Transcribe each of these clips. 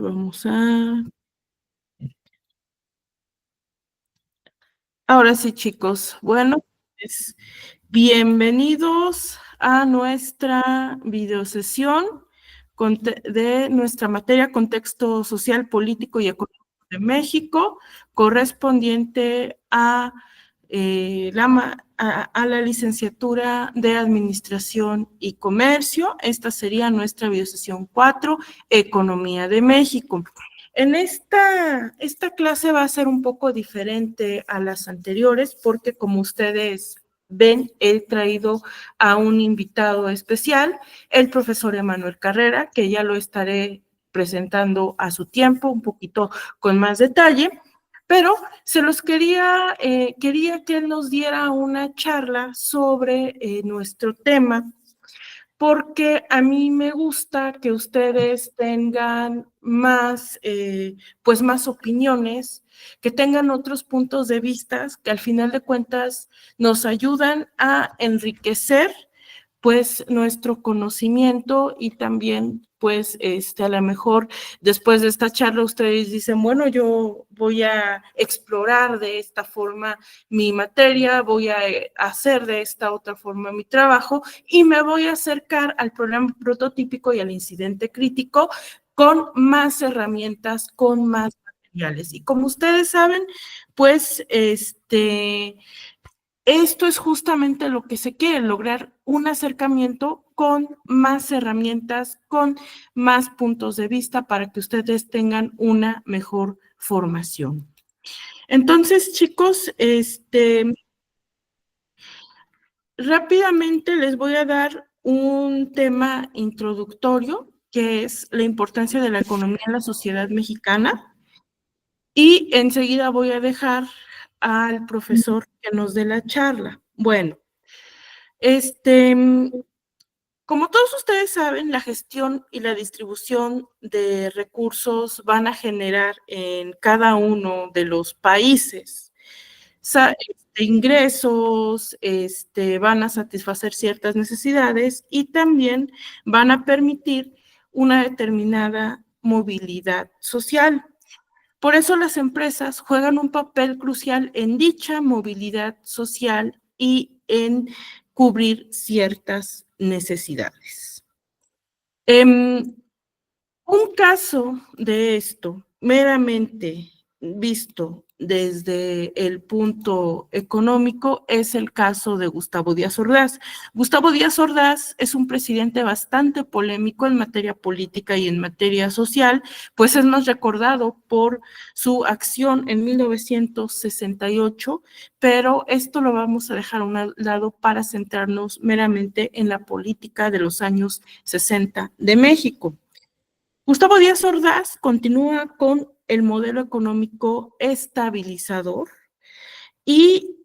vamos a... Ahora sí, chicos. Bueno, pues, bienvenidos a nuestra videosesión de nuestra materia Contexto Social, Político y Económico de México, correspondiente a, a la licenciatura de Administración y Comercio. Esta sería nuestra videosesión 4, Economía de México. En esta clase va a ser un poco diferente a las anteriores porque, como ustedes ven, he traído a un invitado especial, el profesor Emanuel Carrera, que ya lo estaré presentando a su tiempo, un poquito con más detalle, pero se los quería que él nos diera una charla sobre nuestro tema, porque a mí me gusta que ustedes tengan más, pues más opiniones, que tengan otros puntos de vista, que al final de cuentas nos ayudan a enriquecer pues nuestro conocimiento y también pues a lo mejor después de esta charla ustedes dicen, bueno, yo voy a explorar de esta forma mi materia, voy a hacer de esta otra forma mi trabajo y me voy a acercar al problema prototípico y al incidente crítico con más herramientas, con más materiales. Y como ustedes saben, pues esto es justamente lo que se quiere, lograr un acercamiento con más herramientas, con más puntos de vista para que ustedes tengan una mejor formación. Entonces, chicos, rápidamente les voy a dar un tema introductorio, que es la importancia de la economía en la sociedad mexicana, y enseguida voy a dejar al profesor que nos dé la charla. Bueno, como todos ustedes saben, la gestión y la distribución de recursos van a generar en cada uno de los países ingresos, van a satisfacer ciertas necesidades y también van a permitir una determinada movilidad social. Por eso las empresas juegan un papel crucial en dicha movilidad social y en cubrir ciertas necesidades. Un caso de esto, meramente visto desde el punto económico, es el caso de Gustavo Díaz Ordaz. Gustavo Díaz Ordaz es un presidente bastante polémico en materia política y en materia social, pues es más recordado por su acción en 1968, pero esto lo vamos a dejar a un lado para centrarnos meramente en la política de los años 60 de México. Gustavo Díaz Ordaz continúa con el modelo económico estabilizador y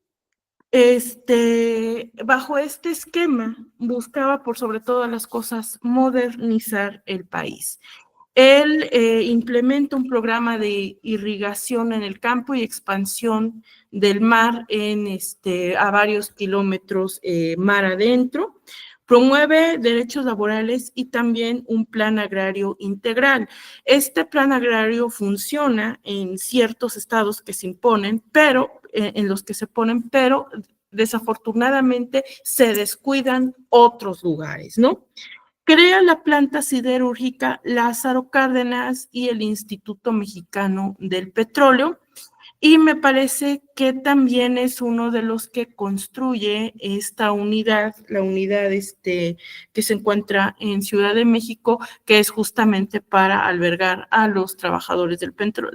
bajo este esquema buscaba por sobre todas las cosas modernizar el país. Él implementa un programa de irrigación en el campo y expansión del mar a varios kilómetros mar adentro. Promueve derechos laborales y también un plan agrario integral. Este plan agrario funciona en ciertos estados que se imponen, pero en los que se ponen, pero desafortunadamente se descuidan otros lugares, ¿no? Crea la planta siderúrgica Lázaro Cárdenas y el Instituto Mexicano del Petróleo, y me parece que también es uno de los que construye esta unidad, la unidad que se encuentra en Ciudad de México, que es justamente para albergar a los trabajadores del petróleo,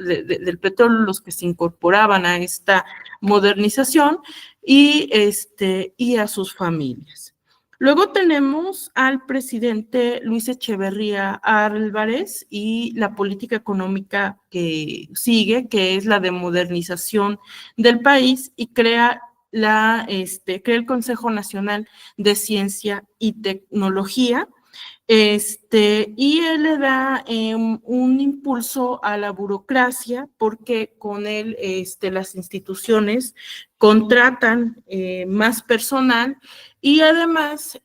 los que se incorporaban a esta modernización y a sus familias. Luego tenemos al presidente Luis Echeverría Álvarez y la política económica que sigue, que es la de modernización del país, y crea el Consejo Nacional de Ciencia y Tecnología, y él le da un impulso a la burocracia porque con él las instituciones contratan más personal y además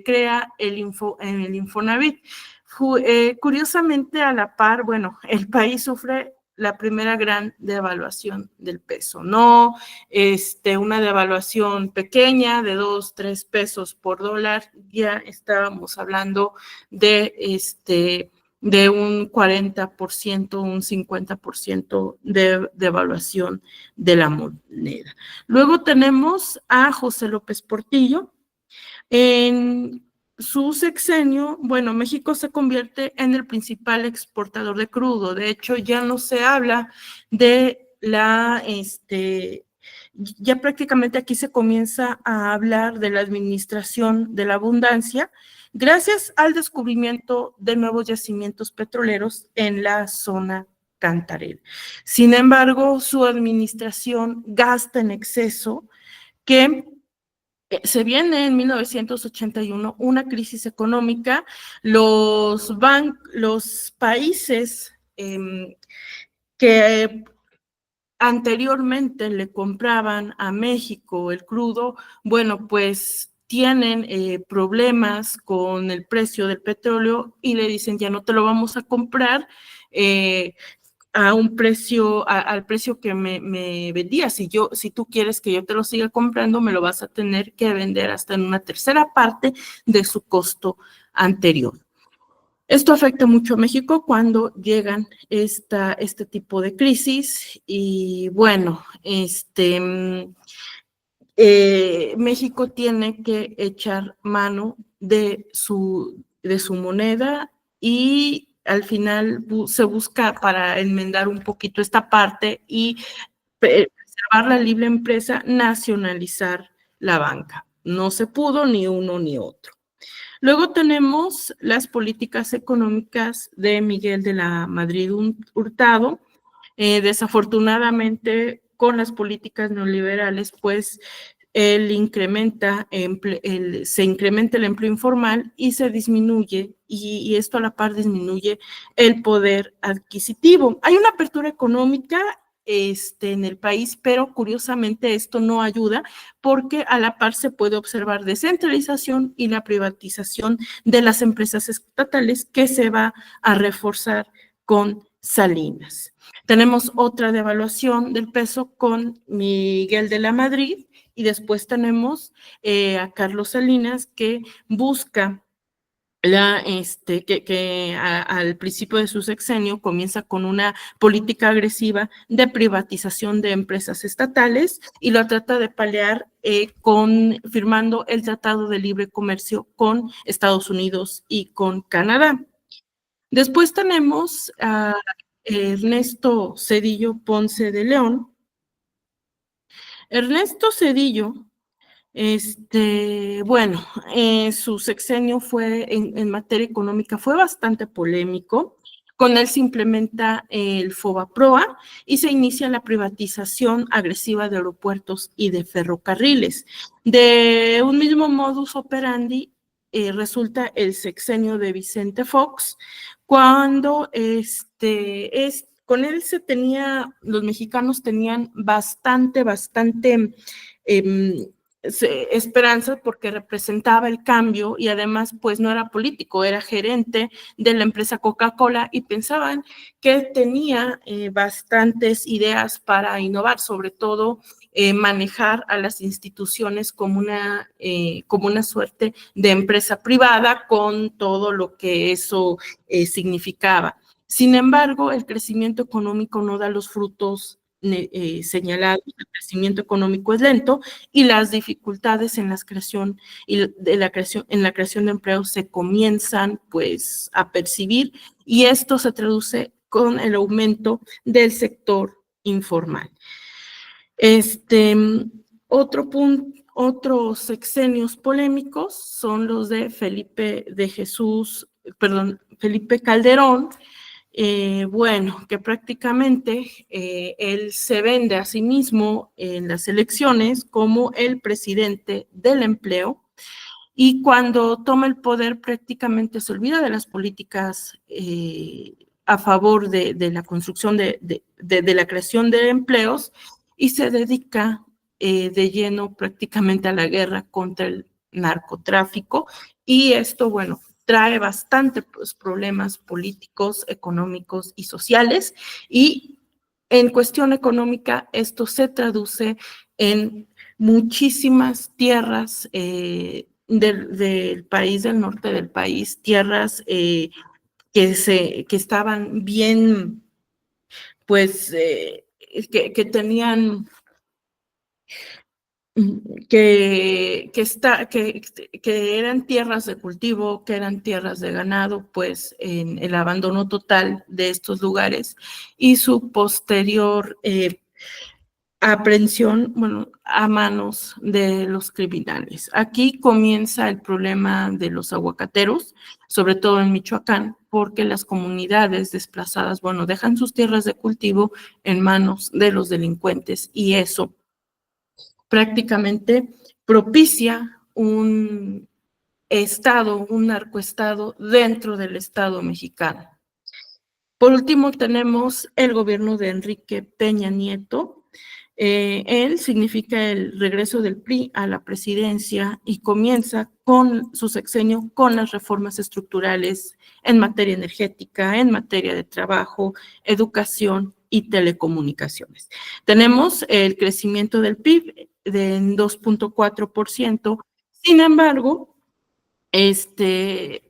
crea el Infonavit. curiosamente, a la par, bueno, el país sufre la primera gran devaluación del peso, no una devaluación pequeña de 2, 3 pesos por dólar, ya estábamos hablando de un 40%, un 50% de devaluación de la moneda. Luego tenemos a José López Portillo. En su sexenio, bueno, México se convierte en el principal exportador de crudo. De hecho, ya no se habla de ya prácticamente aquí se comienza a hablar de la administración de la abundancia, gracias al descubrimiento de nuevos yacimientos petroleros en la zona Cantarell. Sin embargo, su administración gasta en exceso, que se viene en 1981 una crisis económica. Los países que anteriormente le compraban a México el crudo, bueno, pues tienen problemas con el precio del petróleo y le dicen, ya no te lo vamos a comprar a un precio, al precio que me vendías. Si tú quieres que yo te lo siga comprando, me lo vas a tener que vender hasta en una tercera parte de su costo anterior. Esto afecta mucho a México cuando llegan este tipo de crisis y bueno, México tiene que echar mano de su moneda y al final se busca para enmendar un poquito esta parte y preservar la libre empresa, nacionalizar la banca. No se pudo ni uno ni otro. Luego tenemos las políticas económicas de Miguel de la Madrid Hurtado. Desafortunadamente, con las políticas neoliberales, pues se incrementa el empleo informal y se disminuye, y esto a la par disminuye el poder adquisitivo. Hay una apertura económica en el país, pero curiosamente esto no ayuda porque a la par se puede observar descentralización y la privatización de las empresas estatales que se va a reforzar con Salinas. Tenemos otra devaluación del peso con Miguel de la Madrid y después tenemos a Carlos Salinas que busca al principio de su sexenio comienza con una política agresiva de privatización de empresas estatales y lo trata de paliar firmando el Tratado de Libre Comercio con Estados Unidos y con Canadá. Después tenemos a Ernesto Zedillo Ponce de León. Ernesto Zedillo, bueno, su sexenio en materia económica fue bastante polémico. Con él se implementa el FOBAPROA y se inicia la privatización agresiva de aeropuertos y de ferrocarriles. De un mismo modus operandi resulta el sexenio de Vicente Fox, cuando con él los mexicanos tenían bastante esperanza porque representaba el cambio y además pues no era político, era gerente de la empresa Coca-Cola y pensaban que tenía bastantes ideas para innovar, sobre todo manejar a las instituciones como una suerte de empresa privada con todo lo que eso significaba. Sin embargo, el crecimiento económico no da los frutos señalados, el crecimiento económico es lento y las dificultades en la creación de empleos se comienzan pues a percibir y esto se traduce con el aumento del sector informal. Otros sexenios polémicos son los de Felipe Calderón, bueno, que prácticamente él se vende a sí mismo en las elecciones como el presidente del empleo y cuando toma el poder prácticamente se olvida de las políticas a favor de la construcción de la creación de empleos y se dedica de lleno prácticamente a la guerra contra el narcotráfico y esto, bueno, trae bastante pues, problemas políticos, económicos y sociales, y en cuestión económica esto se traduce en muchísimas tierras del país, del norte del país, tierras que estaban bien, pues, que tenían que eran tierras de cultivo, que eran tierras de ganado, pues en el abandono total de estos lugares y su posterior aprehensión, bueno, a manos de los criminales. Aquí comienza el problema de los aguacateros, sobre todo en Michoacán, porque las comunidades desplazadas, bueno, dejan sus tierras de cultivo en manos de los delincuentes y eso prácticamente propicia un estado, un narcoestado dentro del Estado mexicano. Por último, tenemos el gobierno de Enrique Peña Nieto. Él significa el regreso del PRI a la presidencia y comienza con su sexenio con las reformas estructurales en materia energética, en materia de trabajo, educación y telecomunicaciones. Tenemos el crecimiento del PIB de 2.4%, sin embargo, este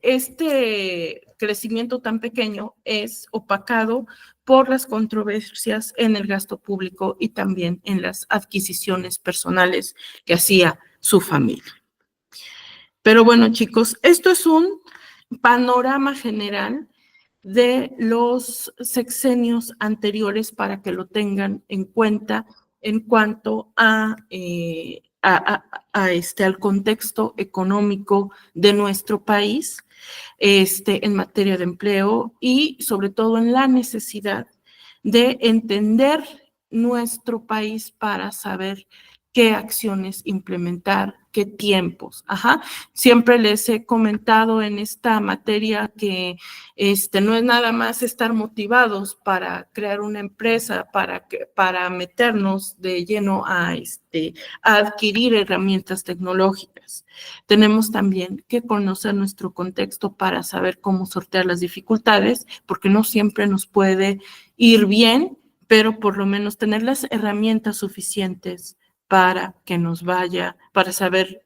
crecimiento tan pequeño es opacado por las controversias en el gasto público y también en las adquisiciones personales que hacía su familia. Pero bueno, chicos, esto es un panorama general de los sexenios anteriores para que lo tengan en cuenta en cuanto al contexto económico de nuestro país, en materia de empleo y sobre todo en la necesidad de entender nuestro país para saber qué acciones implementar, qué tiempos. Siempre les he comentado en esta materia que no es nada más estar motivados para crear una empresa, para meternos de lleno a adquirir herramientas tecnológicas. Tenemos también que conocer nuestro contexto para saber cómo sortear las dificultades, porque no siempre nos puede ir bien, pero por lo menos tener las herramientas suficientes para que nos vaya, para saber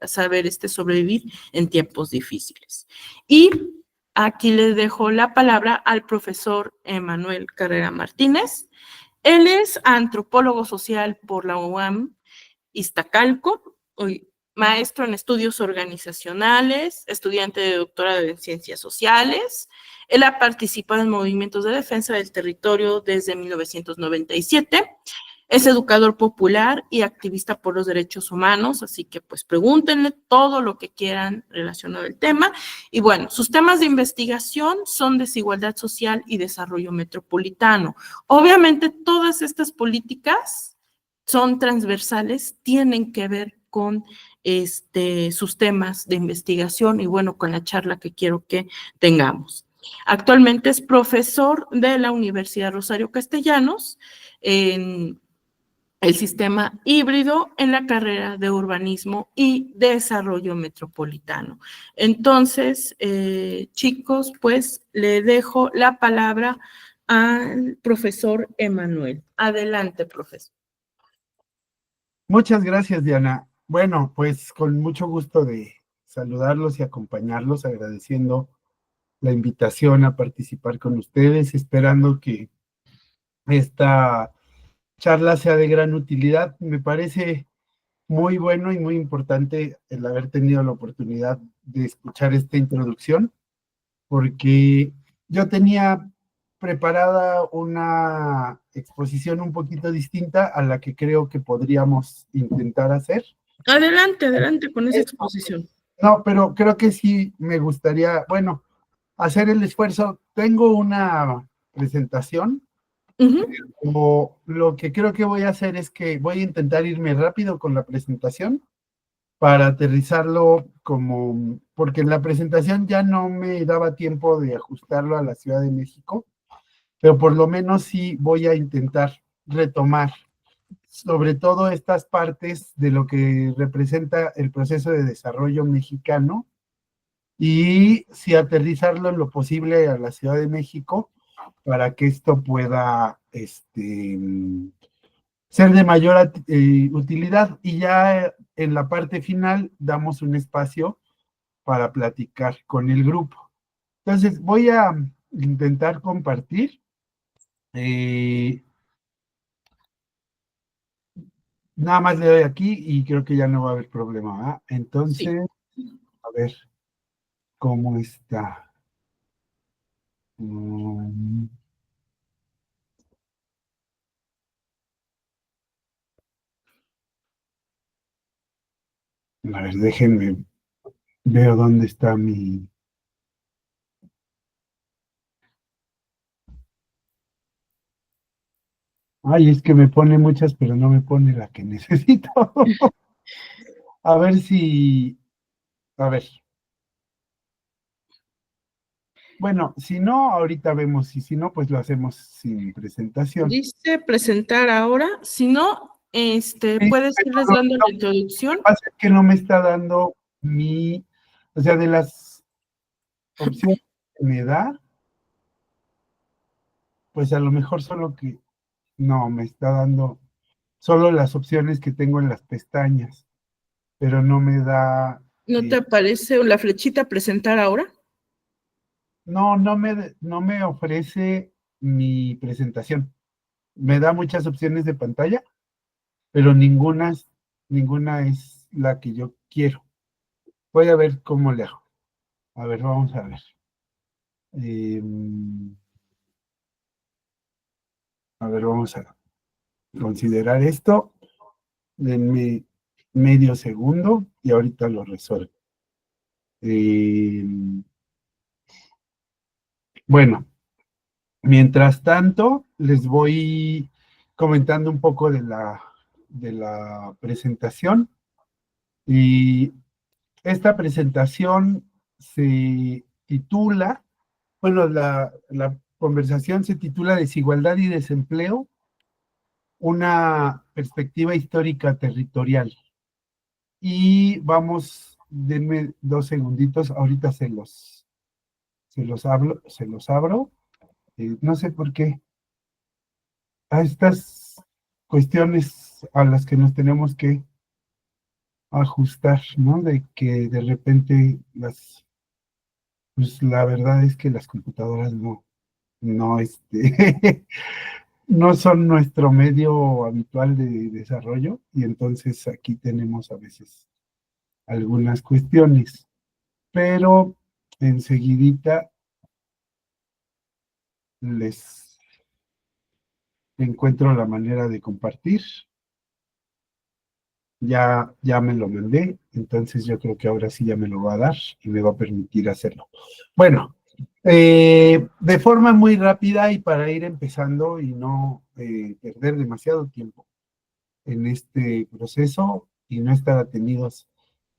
sobrevivir en tiempos difíciles. Y aquí les dejo la palabra al profesor Emanuel Carrera Martínez. Él es antropólogo social por la UAM Iztacalco, maestro en estudios organizacionales, estudiante de doctorado en ciencias sociales. Él ha participado en movimientos de defensa del territorio desde 1997. Es educador popular y activista por los derechos humanos, así que pues pregúntenle todo lo que quieran relacionado al tema. Y bueno, sus temas de investigación son desigualdad social y desarrollo metropolitano. Obviamente todas estas políticas son transversales, tienen que ver con sus temas de investigación y bueno, con la charla que quiero que tengamos. Actualmente es profesor de la Universidad Rosario Castellanos en el sistema híbrido en la carrera de urbanismo y desarrollo metropolitano. Entonces, chicos, pues le dejo la palabra al profesor Emanuel. Adelante, profesor. Muchas gracias, Diana. Bueno, pues con mucho gusto de saludarlos y acompañarlos, agradeciendo la invitación a participar con ustedes, esperando que esta charla sea de gran utilidad. Me parece muy bueno y muy importante el haber tenido la oportunidad de escuchar esta introducción, porque yo tenía preparada una exposición un poquito distinta a la que creo que podríamos intentar hacer. Adelante, adelante con esa exposición. No, pero creo que sí me gustaría, bueno, hacer el esfuerzo. Tengo una presentación. Como lo que creo que voy a hacer es que voy a intentar irme rápido con la presentación para aterrizarlo porque en la presentación ya no me daba tiempo de ajustarlo a la Ciudad de México, pero por lo menos sí voy a intentar retomar sobre todo estas partes de lo que representa el proceso de desarrollo mexicano y si aterrizarlo en lo posible a la Ciudad de México para que esto pueda ser de mayor utilidad. Y ya en la parte final damos un espacio para platicar con el grupo. Entonces, voy a intentar compartir. eh, Nada más le doy aquí y creo que ya no va a haber problema, ¿verdad? Sí. Entonces, a ver cómo está. Mm, a ver, déjenme, veo dónde está mi... Ay, es que me pone muchas, pero no me pone la que necesito. A ver si... A ver. Bueno, si no, ahorita vemos, y si no, pues lo hacemos sin presentación. Dice presentar ahora. Si no, Sí, puedes pero irles lo dando la que introducción. pasa es que no me está dando o sea, de las opciones que me da, pues a lo mejor solo que, no, me está dando solo las opciones que tengo en las pestañas, pero no me da, ¿No te aparece la flechita presentar ahora? no me ofrece mi presentación. Me da muchas opciones de pantalla, pero ninguna es la que yo quiero. Voy a ver cómo le hago. A ver, vamos a ver. Eh, a ver, vamos a considerar esto. Denme medio segundo y ahorita lo resuelvo. Eh, bueno, mientras tanto, les voy comentando un poco de la presentación. Y esta presentación se titula, bueno, la conversación se titula Desigualdad y desempleo, una perspectiva histórica territorial. Y vamos, denme 2 segunditos, ahorita se los abro. No sé por qué. A estas cuestiones a las que nos tenemos que ajustar, ¿no? De que de repente pues la verdad es que las computadoras no, no son nuestro medio habitual de desarrollo y entonces aquí tenemos a veces algunas cuestiones, pero enseguidita les encuentro la manera de compartir. Ya me lo mandé, entonces yo creo que ahora sí ya me lo va a dar y me va a permitir hacerlo. Bueno, de forma muy rápida y para ir empezando y no perder demasiado tiempo en este proceso y no estar atenidos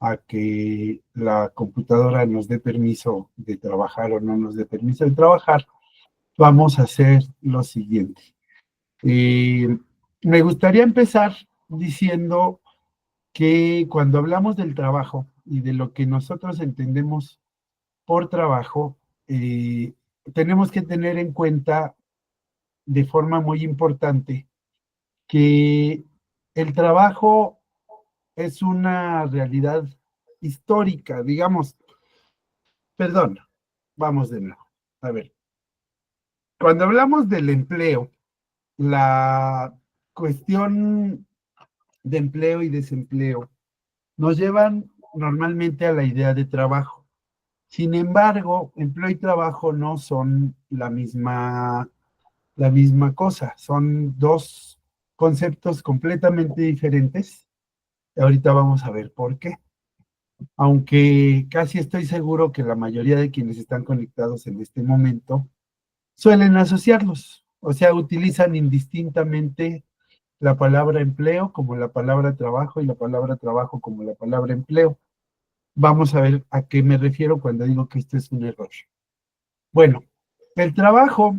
a que la computadora nos dé permiso de trabajar o no nos dé permiso de trabajar, vamos a hacer lo siguiente. Me gustaría empezar diciendo que cuando hablamos del trabajo y de lo que nosotros entendemos por trabajo, tenemos que tener en cuenta de forma muy importante que el trabajo es una realidad histórica, digamos, perdón, vamos de nuevo. A ver, cuando hablamos del empleo, la cuestión de empleo y desempleo nos llevan normalmente a la idea de trabajo. Sin embargo, empleo y trabajo no son la misma cosa, son dos conceptos completamente diferentes. Ahorita vamos a ver por qué. Aunque casi estoy seguro que la mayoría de quienes están conectados en este momento suelen asociarlos, o sea, utilizan indistintamente la palabra empleo como la palabra trabajo y la palabra trabajo como la palabra empleo. Vamos a ver a qué me refiero cuando digo que esto es un error. Bueno, el trabajo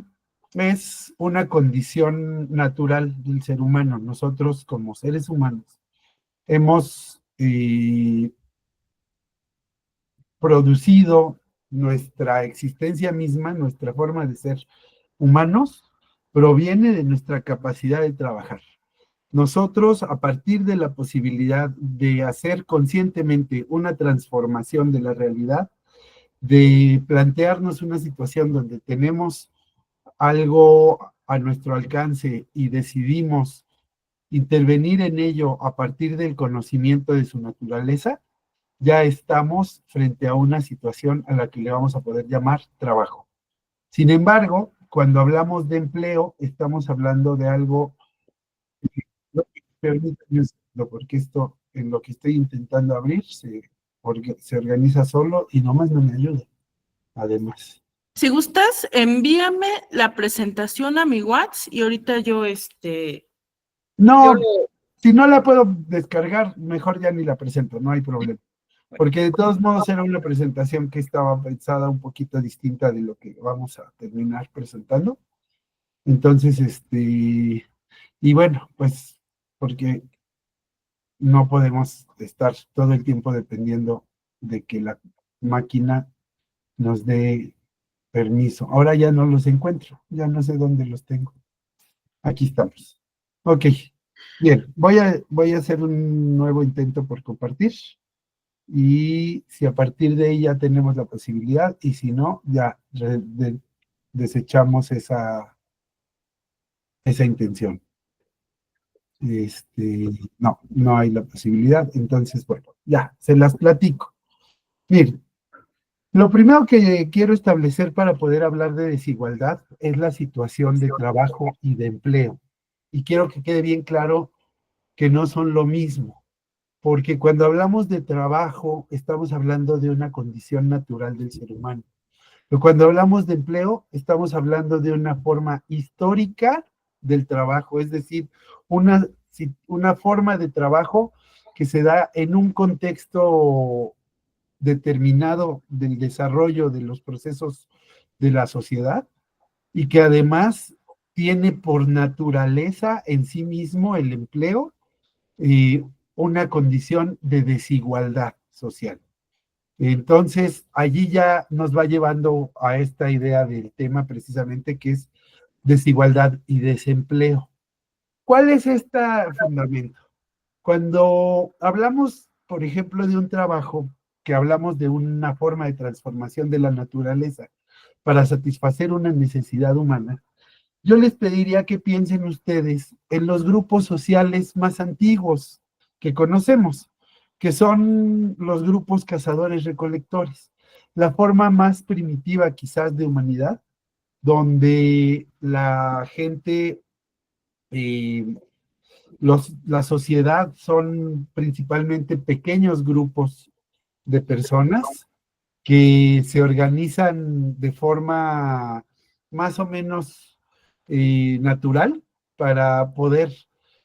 es una condición natural del ser humano. Nosotros como seres humanos hemos producido nuestra existencia misma, nuestra forma de ser humanos, proviene de nuestra capacidad de trabajar. Nosotros, a partir de la posibilidad de hacer conscientemente una transformación de la realidad, de plantearnos una situación donde tenemos algo a nuestro alcance y decidimos intervenir en ello a partir del conocimiento de su naturaleza, ya estamos frente a una situación a la que le vamos a poder llamar trabajo. Sin embargo, cuando hablamos de empleo, estamos hablando de algo, permítanme un segundo, porque esto, en lo que estoy intentando abrir, se organiza solo y nomás no me ayuda, además. Si gustas, envíame la presentación a mi WhatsApp y ahorita yo, No, yo si no la puedo descargar, mejor ya ni la presento, no hay problema. Porque de todos modos era una presentación que estaba pensada un poquito distinta de lo que vamos a terminar presentando. Entonces, y bueno, pues, porque no podemos estar todo el tiempo dependiendo de que la máquina nos dé permiso. Ahora ya no los encuentro, ya no sé dónde los tengo. Aquí estamos. Ok, bien, voy a hacer un nuevo intento por compartir y si a partir de ahí ya tenemos la posibilidad y si no, ya desechamos esa intención. No, no hay la posibilidad, entonces, bueno, ya, se las platico. Miren, lo primero que quiero establecer para poder hablar de desigualdad es la situación de trabajo y de empleo. Y quiero que quede bien claro que no son lo mismo, porque cuando hablamos de trabajo, estamos hablando de una condición natural del ser humano. Pero cuando hablamos de empleo, estamos hablando de una forma histórica del trabajo, es decir, una forma de trabajo que se da en un contexto determinado del desarrollo de los procesos de la sociedad y que además tiene por naturaleza en sí mismo el empleo una condición de desigualdad social. Entonces, allí ya nos va llevando a esta idea del tema precisamente que es desigualdad y desempleo. ¿Cuál es este fundamento? Cuando hablamos, por ejemplo, de un trabajo, que hablamos de una forma de transformación de la naturaleza para satisfacer una necesidad humana, yo les pediría que piensen ustedes en los grupos sociales más antiguos que conocemos, que son los grupos cazadores-recolectores, la forma más primitiva quizás de humanidad, donde la gente, eh, la sociedad son principalmente pequeños grupos de personas que se organizan de forma más o menos natural para poder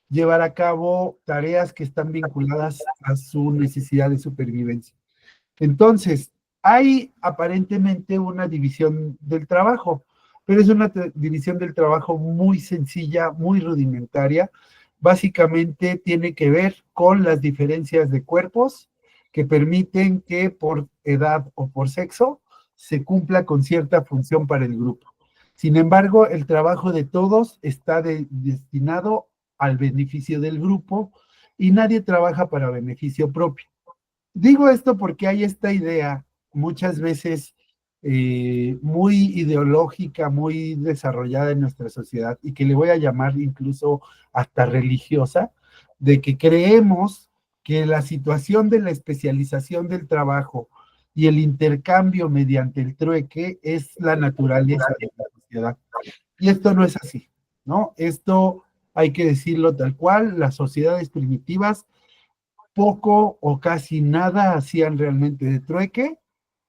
llevar a cabo tareas que están vinculadas a su necesidad de supervivencia. Entonces, hay aparentemente una división del trabajo, pero es una división del trabajo muy sencilla, muy rudimentaria. Básicamente tiene que ver con las diferencias de cuerpos que permiten que por edad o por sexo se cumpla con cierta función para el grupo. Sin embargo, el trabajo de todos está destinado al beneficio del grupo y nadie trabaja para beneficio propio. Digo esto porque hay esta idea muchas veces muy ideológica, muy desarrollada en nuestra sociedad y que le voy a llamar incluso hasta religiosa, de que creemos que la situación de la especialización del trabajo y el intercambio mediante el trueque es la naturaleza de la sociedad. Y esto no es así, ¿no? Esto hay que decirlo tal cual, las sociedades primitivas poco o casi nada hacían realmente de trueque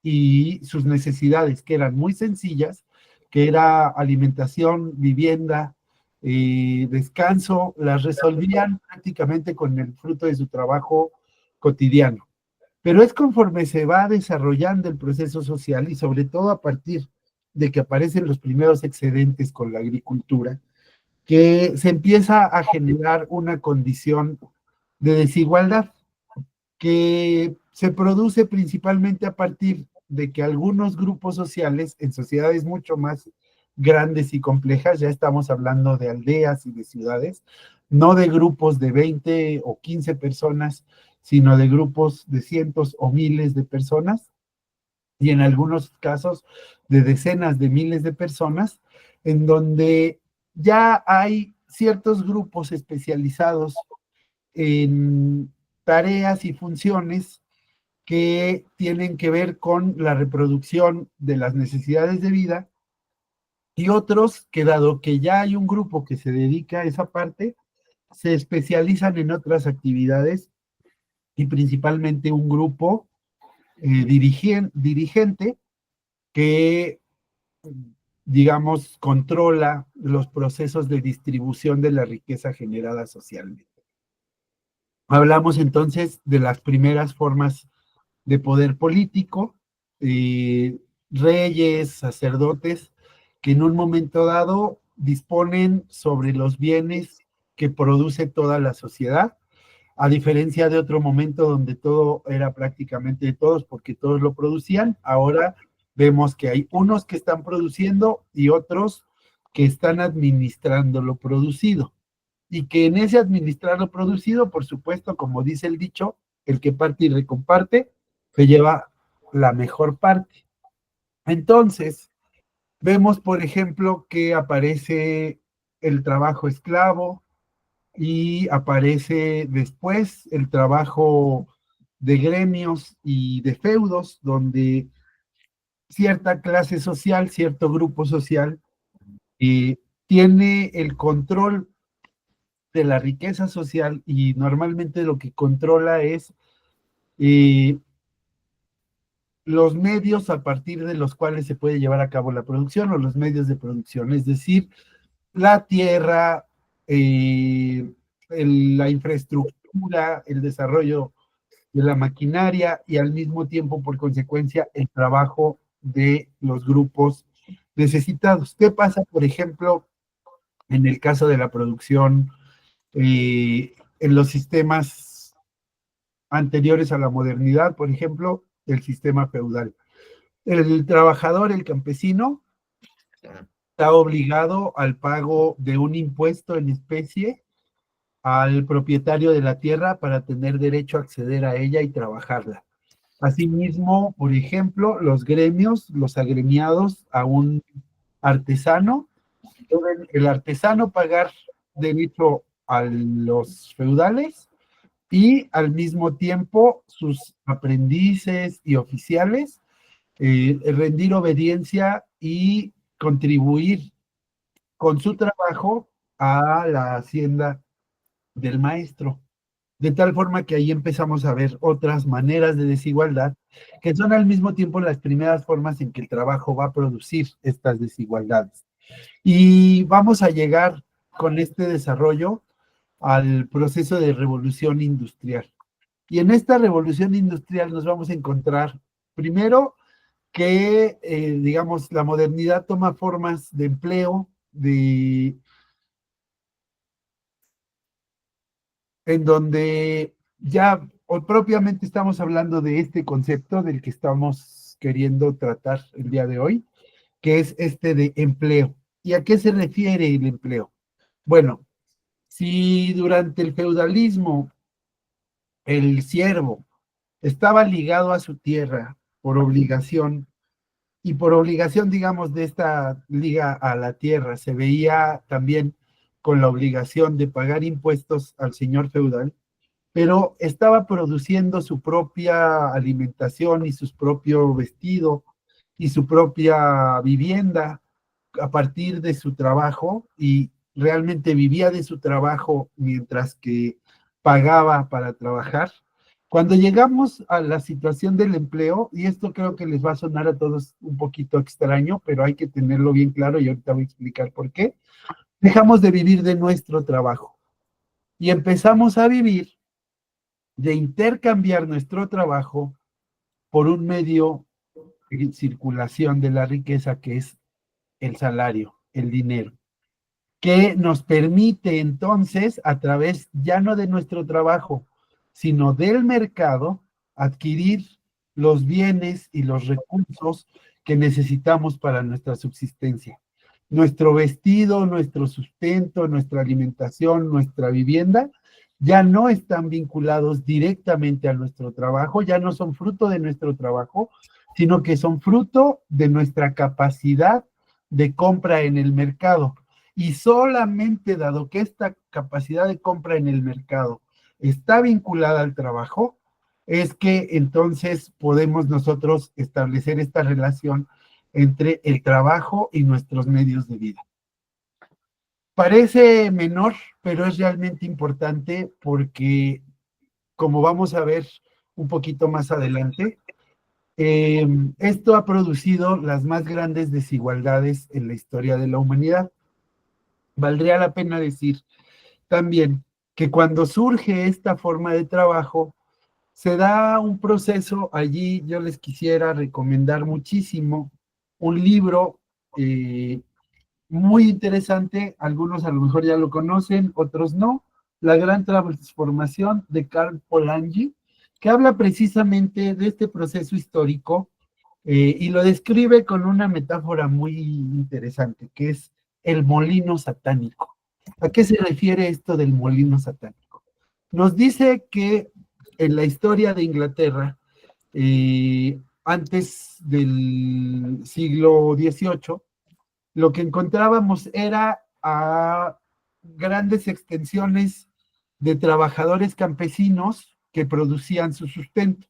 y sus necesidades, que eran muy sencillas, que era alimentación, vivienda, descanso, las resolvían prácticamente con el fruto de su trabajo cotidiano. Pero es conforme se va desarrollando el proceso social y sobre todo a partir de que aparecen los primeros excedentes con la agricultura, que se empieza a generar una condición de desigualdad que se produce principalmente a partir de que algunos grupos sociales en sociedades mucho más grandes y complejas, ya estamos hablando de aldeas y de ciudades, no de grupos de 20 o 15 personas, sino de grupos de cientos o miles de personas, y en algunos casos de decenas de miles de personas, en donde ya hay ciertos grupos especializados en tareas y funciones que tienen que ver con la reproducción de las necesidades de vida, y otros que, dado que ya hay un grupo que se dedica a esa parte, se especializan en otras actividades, y principalmente un grupo dirigente que, digamos, controla los procesos de distribución de la riqueza generada socialmente. Hablamos entonces de las primeras formas de poder político, reyes, sacerdotes, que en un momento dado disponen sobre los bienes que produce toda la sociedad, a diferencia de otro momento donde todo era prácticamente de todos, porque todos lo producían. Ahora vemos que hay unos que están produciendo y otros que están administrando lo producido, y que en ese administrar lo producido, por supuesto, como dice el dicho, el que parte y recomparte, se lleva la mejor parte. Entonces, vemos, por ejemplo, que aparece el trabajo esclavo, y aparece después el trabajo de gremios y de feudos, donde cierta clase social, cierto grupo social, tiene el control de la riqueza social, y normalmente lo que controla es eh, los medios a partir de los cuales se puede llevar a cabo la producción, o los medios de producción, es decir, la tierra, la infraestructura, el desarrollo de la maquinaria, y al mismo tiempo, por consecuencia, el trabajo de los grupos necesitados. ¿Qué pasa, por ejemplo, en el caso de la producción en los sistemas anteriores a la modernidad? Por ejemplo, el sistema feudal. El trabajador, el campesino, está obligado al pago de un impuesto en especie al propietario de la tierra para tener derecho a acceder a ella y trabajarla. Asimismo, por ejemplo, los gremios, los agremiados a un artesano, deben el artesano pagar derecho a los feudales, y al mismo tiempo sus aprendices y oficiales rendir obediencia y contribuir con su trabajo a la hacienda del maestro. De tal forma que ahí empezamos a ver otras maneras de desigualdad, que son al mismo tiempo las primeras formas en que el trabajo va a producir estas desigualdades. Y vamos a llegar con este desarrollo al proceso de revolución industrial. Y en esta revolución industrial nos vamos a encontrar, primero, que, digamos, la modernidad toma formas de empleo, en donde ya o propiamente estamos hablando de este concepto del que estamos queriendo tratar el día de hoy, que es este de empleo. ¿Y a qué se refiere el empleo? Bueno, si durante el feudalismo el siervo estaba ligado a su tierra por obligación, y por obligación, digamos, de esta liga a la tierra, se veía también con la obligación de pagar impuestos al señor feudal, pero estaba produciendo su propia alimentación y su propio vestido y su propia vivienda a partir de su trabajo, y realmente vivía de su trabajo mientras que pagaba para trabajar. Cuando llegamos a la situación del empleo, y esto creo que les va a sonar a todos un poquito extraño, pero hay que tenerlo bien claro, y ahorita voy a explicar por qué, dejamos de vivir de nuestro trabajo y empezamos a vivir de intercambiar nuestro trabajo por un medio de circulación de la riqueza, que es el salario, el dinero, que nos permite entonces, a través ya no de nuestro trabajo, sino del mercado, adquirir los bienes y los recursos que necesitamos para nuestra subsistencia. Nuestro vestido, nuestro sustento, nuestra alimentación, nuestra vivienda, ya no están vinculados directamente a nuestro trabajo, ya no son fruto de nuestro trabajo, sino que son fruto de nuestra capacidad de compra en el mercado. Y solamente dado que esta capacidad de compra en el mercado está vinculada al trabajo, es que entonces podemos nosotros establecer esta relación entre el trabajo y nuestros medios de vida. Parece menor, pero es realmente importante porque, como vamos a ver un poquito más adelante, esto ha producido las más grandes desigualdades en la historia de la humanidad. Valdría la pena decir también que cuando surge esta forma de trabajo, se da un proceso allí. Yo les quisiera recomendar muchísimo un libro muy interesante, algunos a lo mejor ya lo conocen, otros no, La Gran Transformación de Karl Polanyi, que habla precisamente de este proceso histórico y lo describe con una metáfora muy interesante, que es el molino satánico. ¿A qué se refiere esto del molino satánico? Nos dice que en la historia de Inglaterra, antes del siglo XVIII, lo que encontrábamos era a grandes extensiones de trabajadores campesinos que producían su sustento,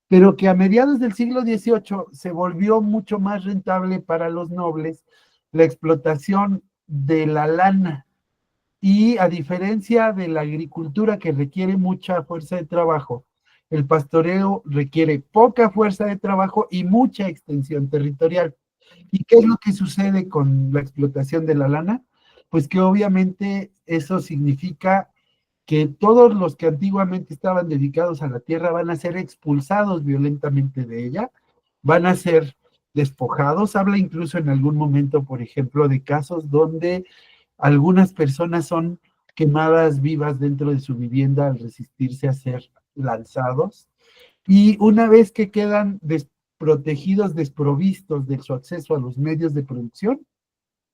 pero que a mediados del siglo XVIII se volvió mucho más rentable para los nobles la explotación de la lana. Y a diferencia de la agricultura, que requiere mucha fuerza de trabajo, el pastoreo requiere poca fuerza de trabajo y mucha extensión territorial. ¿Y qué es lo que sucede con la explotación de la lana? Pues que obviamente eso significa que todos los que antiguamente estaban dedicados a la tierra van a ser expulsados violentamente de ella, van a ser despojados. Habla incluso en algún momento, por ejemplo, de casos donde algunas personas son quemadas vivas dentro de su vivienda al resistirse a ser lanzados. Y una vez que quedan desprotegidos, desprovistos de su acceso a los medios de producción,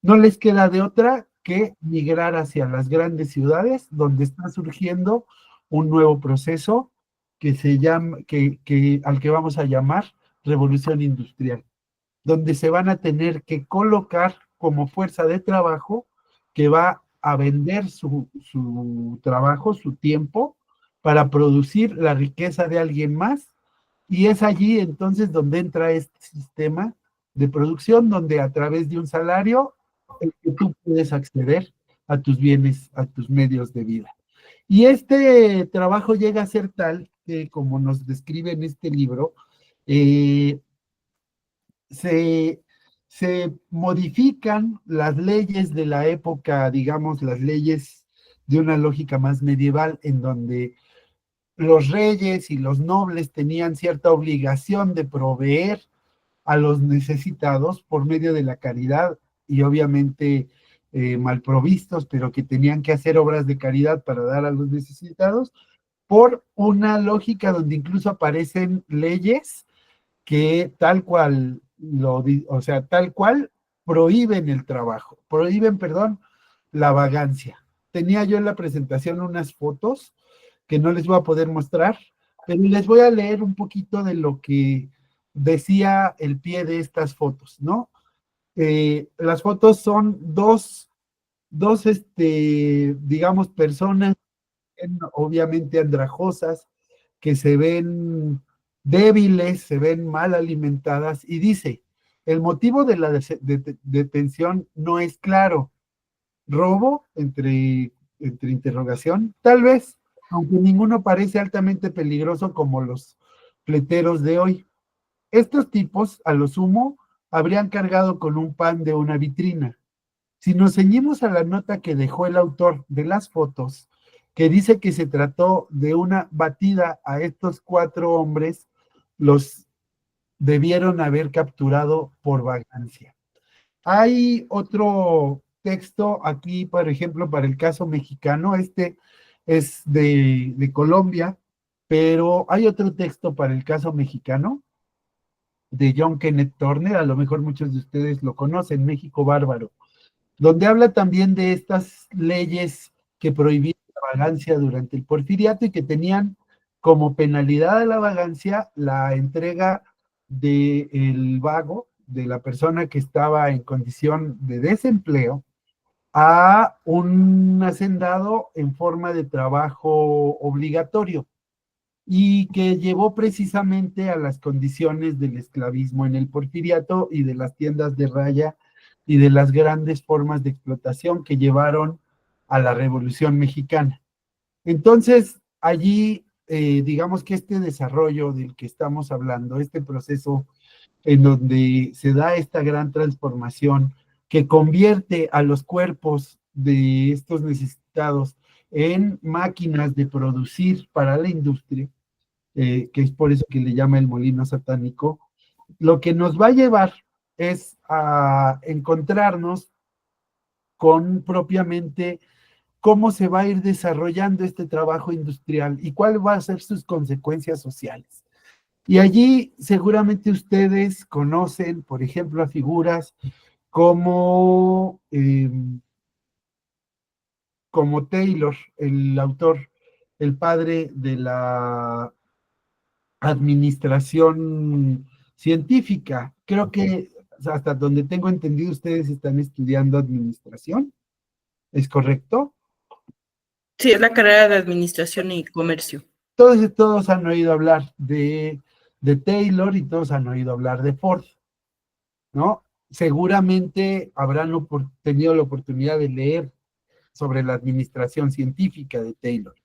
no les queda de otra que migrar hacia las grandes ciudades, donde está surgiendo un nuevo proceso que se llama, al que vamos a llamar revolución industrial, donde se van a tener que colocar como fuerza de trabajo que va a vender su trabajo, su tiempo, para producir la riqueza de alguien más. Y es allí entonces donde entra este sistema de producción, donde a través de un salario tú puedes acceder a tus bienes, a tus medios de vida. Y este trabajo llega a ser tal que, como nos describe en este libro, eh, se, se modifican las leyes de la época, digamos, las leyes de una lógica más medieval, en donde los reyes y los nobles tenían cierta obligación de proveer a los necesitados por medio de la caridad y obviamente mal provistos, pero que tenían que hacer obras de caridad para dar a los necesitados, por una lógica donde incluso aparecen leyes que tal cual o sea, tal cual prohíben el trabajo, prohíben, perdón, la vagancia. Tenía yo en la presentación unas fotos que no les voy a poder mostrar, pero les voy a leer un poquito de lo que decía el pie de estas fotos, ¿no? Las fotos son digamos, personas obviamente andrajosas, que se ven débiles, se ven mal alimentadas, y dice, el motivo de la detención no es claro. ¿Robo? Entre interrogación, tal vez, aunque ninguno parece altamente peligroso como los fleteros de hoy. Estos tipos, a lo sumo, habrían cargado con un pan de una vitrina. Si nos ceñimos a la nota que dejó el autor de las fotos, que dice que se trató de una batida a estos 4 hombres, los debieron haber capturado por vagancia. Hay otro texto aquí, por ejemplo, para el caso mexicano. Este es de Colombia, Pero hay otro texto para el caso mexicano de John Kenneth Turner, a lo mejor muchos de ustedes lo conocen, México Bárbaro, donde habla también de estas leyes que prohibían la vagancia durante el porfiriato y que tenían como penalidad de la vagancia la entrega del vago, de la persona que estaba en condición de desempleo, a un hacendado en forma de trabajo obligatorio y que llevó precisamente a las condiciones del esclavismo en el porfiriato y de las tiendas de raya y de las grandes formas de explotación que llevaron a la Revolución Mexicana. Entonces, allí, digamos que este desarrollo del que estamos hablando, este proceso en donde se da esta gran transformación que convierte a los cuerpos de estos necesitados en máquinas de producir para la industria, que es por eso que le llama el molino satánico, lo que nos va a llevar es a encontrarnos con propiamente cómo se va a ir desarrollando este trabajo industrial y cuál va a ser sus consecuencias sociales. Y allí seguramente ustedes conocen, por ejemplo, a figuras como, como Taylor, el autor, el padre de la administración científica. Creo que hasta donde tengo entendido ustedes están estudiando administración, ¿es correcto? Sí, es la carrera de Administración y Comercio. Todos han oído hablar de Taylor y todos han oído hablar de Ford, ¿no? Seguramente habrán tenido la oportunidad de leer sobre la administración científica de Taylor.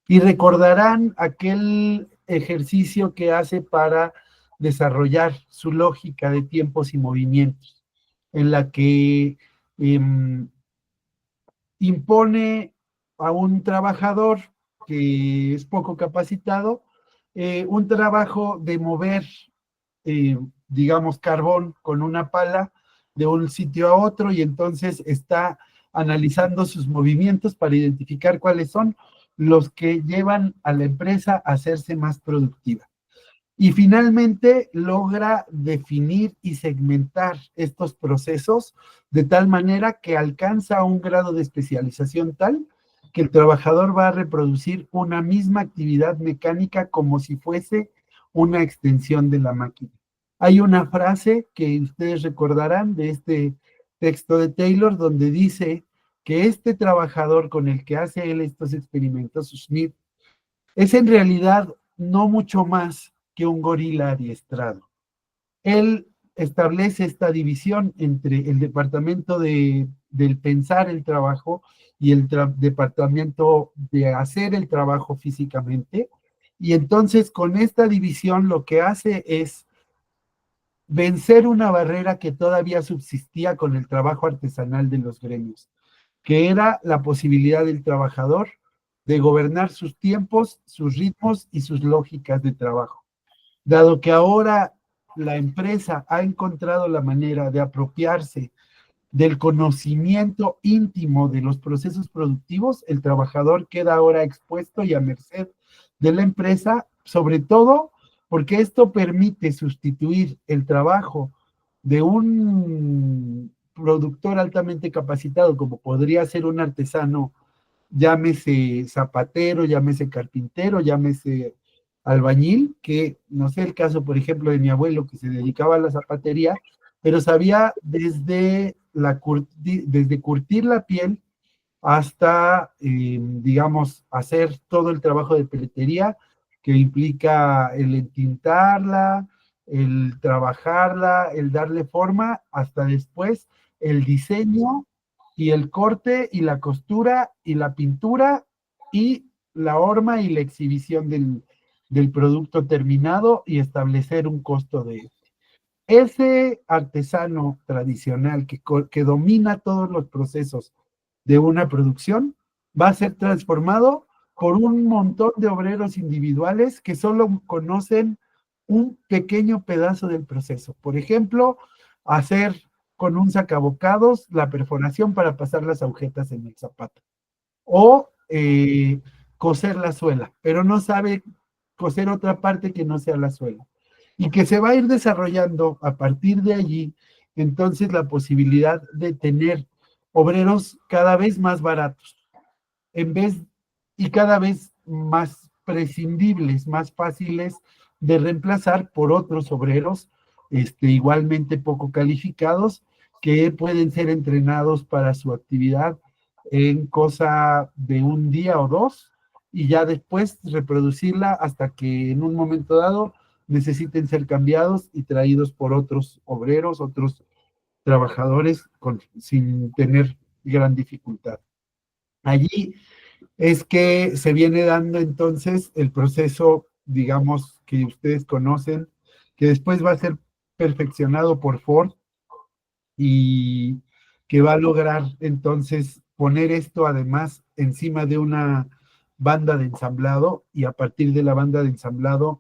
Y recordarán aquel ejercicio que hace para desarrollar su lógica de tiempos y movimientos, en la que impone a un trabajador que es poco capacitado un trabajo de mover, digamos, carbón con una pala de un sitio a otro, y entonces está analizando sus movimientos para identificar cuáles son los que llevan a la empresa a hacerse más productiva. Y finalmente logra definir y segmentar estos procesos de tal manera que alcanza un grado de especialización tal que el trabajador va a reproducir una misma actividad mecánica como si fuese una extensión de la máquina. Hay una frase que ustedes recordarán de este texto de Taylor donde dice que este trabajador con el que hace él estos experimentos, Smith, es en realidad no mucho más que un gorila adiestrado. Él establece esta división entre el departamento del pensar el trabajo y el departamento de hacer el trabajo físicamente, y entonces con esta división lo que hace es vencer una barrera que todavía subsistía con el trabajo artesanal de los gremios, que era la posibilidad del trabajador de gobernar sus tiempos, sus ritmos y sus lógicas de trabajo. Dado que ahora la empresa ha encontrado la manera de apropiarse del conocimiento íntimo de los procesos productivos, el trabajador queda ahora expuesto y a merced de la empresa, sobre todo porque esto permite sustituir el trabajo de un productor altamente capacitado, como podría ser un artesano, llámese zapatero, llámese carpintero, llámese albañil, que no sé el caso, por ejemplo, de mi abuelo que se dedicaba a la zapatería, pero sabía desde curtir la piel hasta, digamos, hacer todo el trabajo de peletería que implica el entintarla, el trabajarla, el darle forma, hasta después el diseño y el corte y la costura y la pintura y la horma y la exhibición del producto terminado y establecer un costo de él. Ese artesano tradicional que domina todos los procesos de una producción va a ser transformado por un montón de obreros individuales que solo conocen un pequeño pedazo del proceso. Por ejemplo, hacer con un sacabocados la perforación para pasar las agujetas en el zapato, o coser la suela, pero no sabe coser otra parte que no sea la suela. Y que se va a ir desarrollando a partir de allí, entonces la posibilidad de tener obreros cada vez más baratos, en vez y cada vez más prescindibles, más fáciles de reemplazar por otros obreros igualmente poco calificados que pueden ser entrenados para su actividad en cosa de un día o dos y ya después reproducirla hasta que en un momento dado necesiten ser cambiados y traídos por otros obreros, otros trabajadores sin tener gran dificultad. Allí es que se viene dando entonces el proceso, digamos, que ustedes conocen, que después va a ser perfeccionado por Ford y que va a lograr entonces poner esto además encima de una banda de ensamblado y a partir de la banda de ensamblado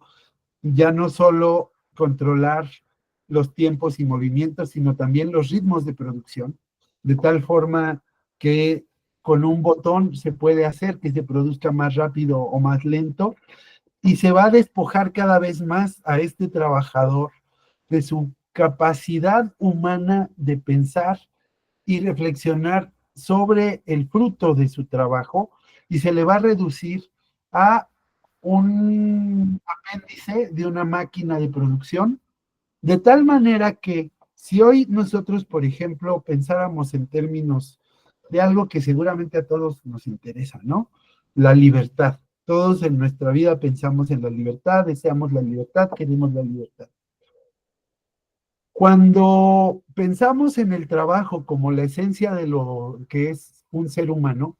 ya no solo controlar los tiempos y movimientos, sino también los ritmos de producción, de tal forma que con un botón se puede hacer que se produzca más rápido o más lento y se va a despojar cada vez más a este trabajador de su capacidad humana de pensar y reflexionar sobre el fruto de su trabajo y se le va a reducir a un apéndice de una máquina de producción, de tal manera que si hoy nosotros, por ejemplo, pensáramos en términos de algo que seguramente a todos nos interesa, ¿no? La libertad. Todos en nuestra vida pensamos en la libertad, deseamos la libertad, queremos la libertad. Cuando pensamos en el trabajo como la esencia de lo que es un ser humano,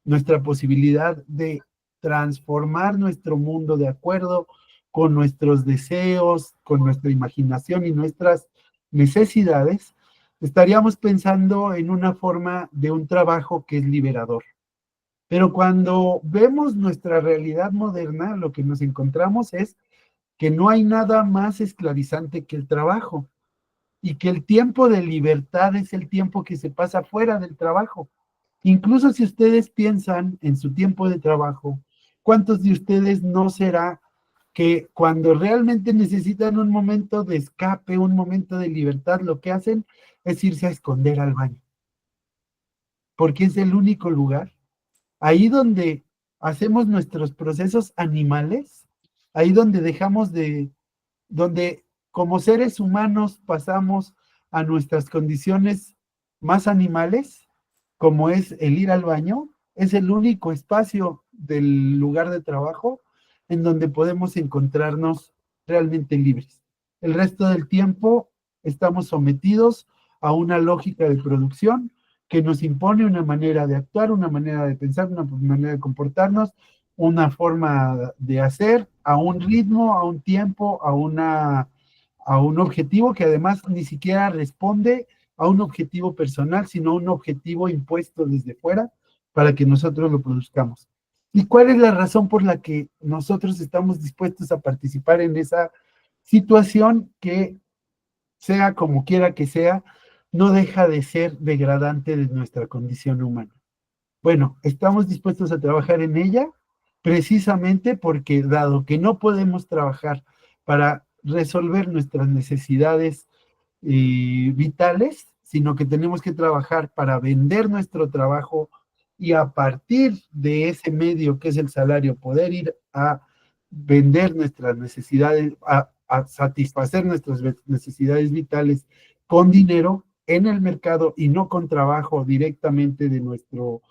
nuestra posibilidad de transformar nuestro mundo de acuerdo con nuestros deseos, con nuestra imaginación y nuestras necesidades, estaríamos pensando en una forma de un trabajo que es liberador. Pero cuando vemos nuestra realidad moderna, lo que nos encontramos es que no hay nada más esclavizante que el trabajo y que el tiempo de libertad es el tiempo que se pasa fuera del trabajo. Incluso si ustedes piensan en su tiempo de trabajo, ¿cuántos de ustedes no será que cuando realmente necesitan un momento de escape, un momento de libertad, lo que hacen es irse a esconder al baño? Porque es el único lugar, ahí donde hacemos nuestros procesos animales, ahí donde dejamos donde como seres humanos pasamos a nuestras condiciones más animales, como es el ir al baño, es el único espacio del lugar de trabajo en donde podemos encontrarnos realmente libres. El resto del tiempo estamos sometidos a una lógica de producción que nos impone una manera de actuar, una manera de pensar, una manera de comportarnos, una forma de hacer, a un ritmo, a un tiempo, a un objetivo que además ni siquiera responde a un objetivo personal, sino a un objetivo impuesto desde fuera para que nosotros lo produzcamos. ¿Y cuál es la razón por la que nosotros estamos dispuestos a participar en esa situación que, sea como quiera que sea, no deja de ser degradante de nuestra condición humana? Bueno, estamos dispuestos a trabajar en ella precisamente porque dado que no podemos trabajar para resolver nuestras necesidades vitales, sino que tenemos que trabajar para vender nuestro trabajo y a partir de ese medio que es el salario poder ir a vender nuestras necesidades, a satisfacer nuestras necesidades vitales con dinero en el mercado y no con trabajo directamente de nuestro,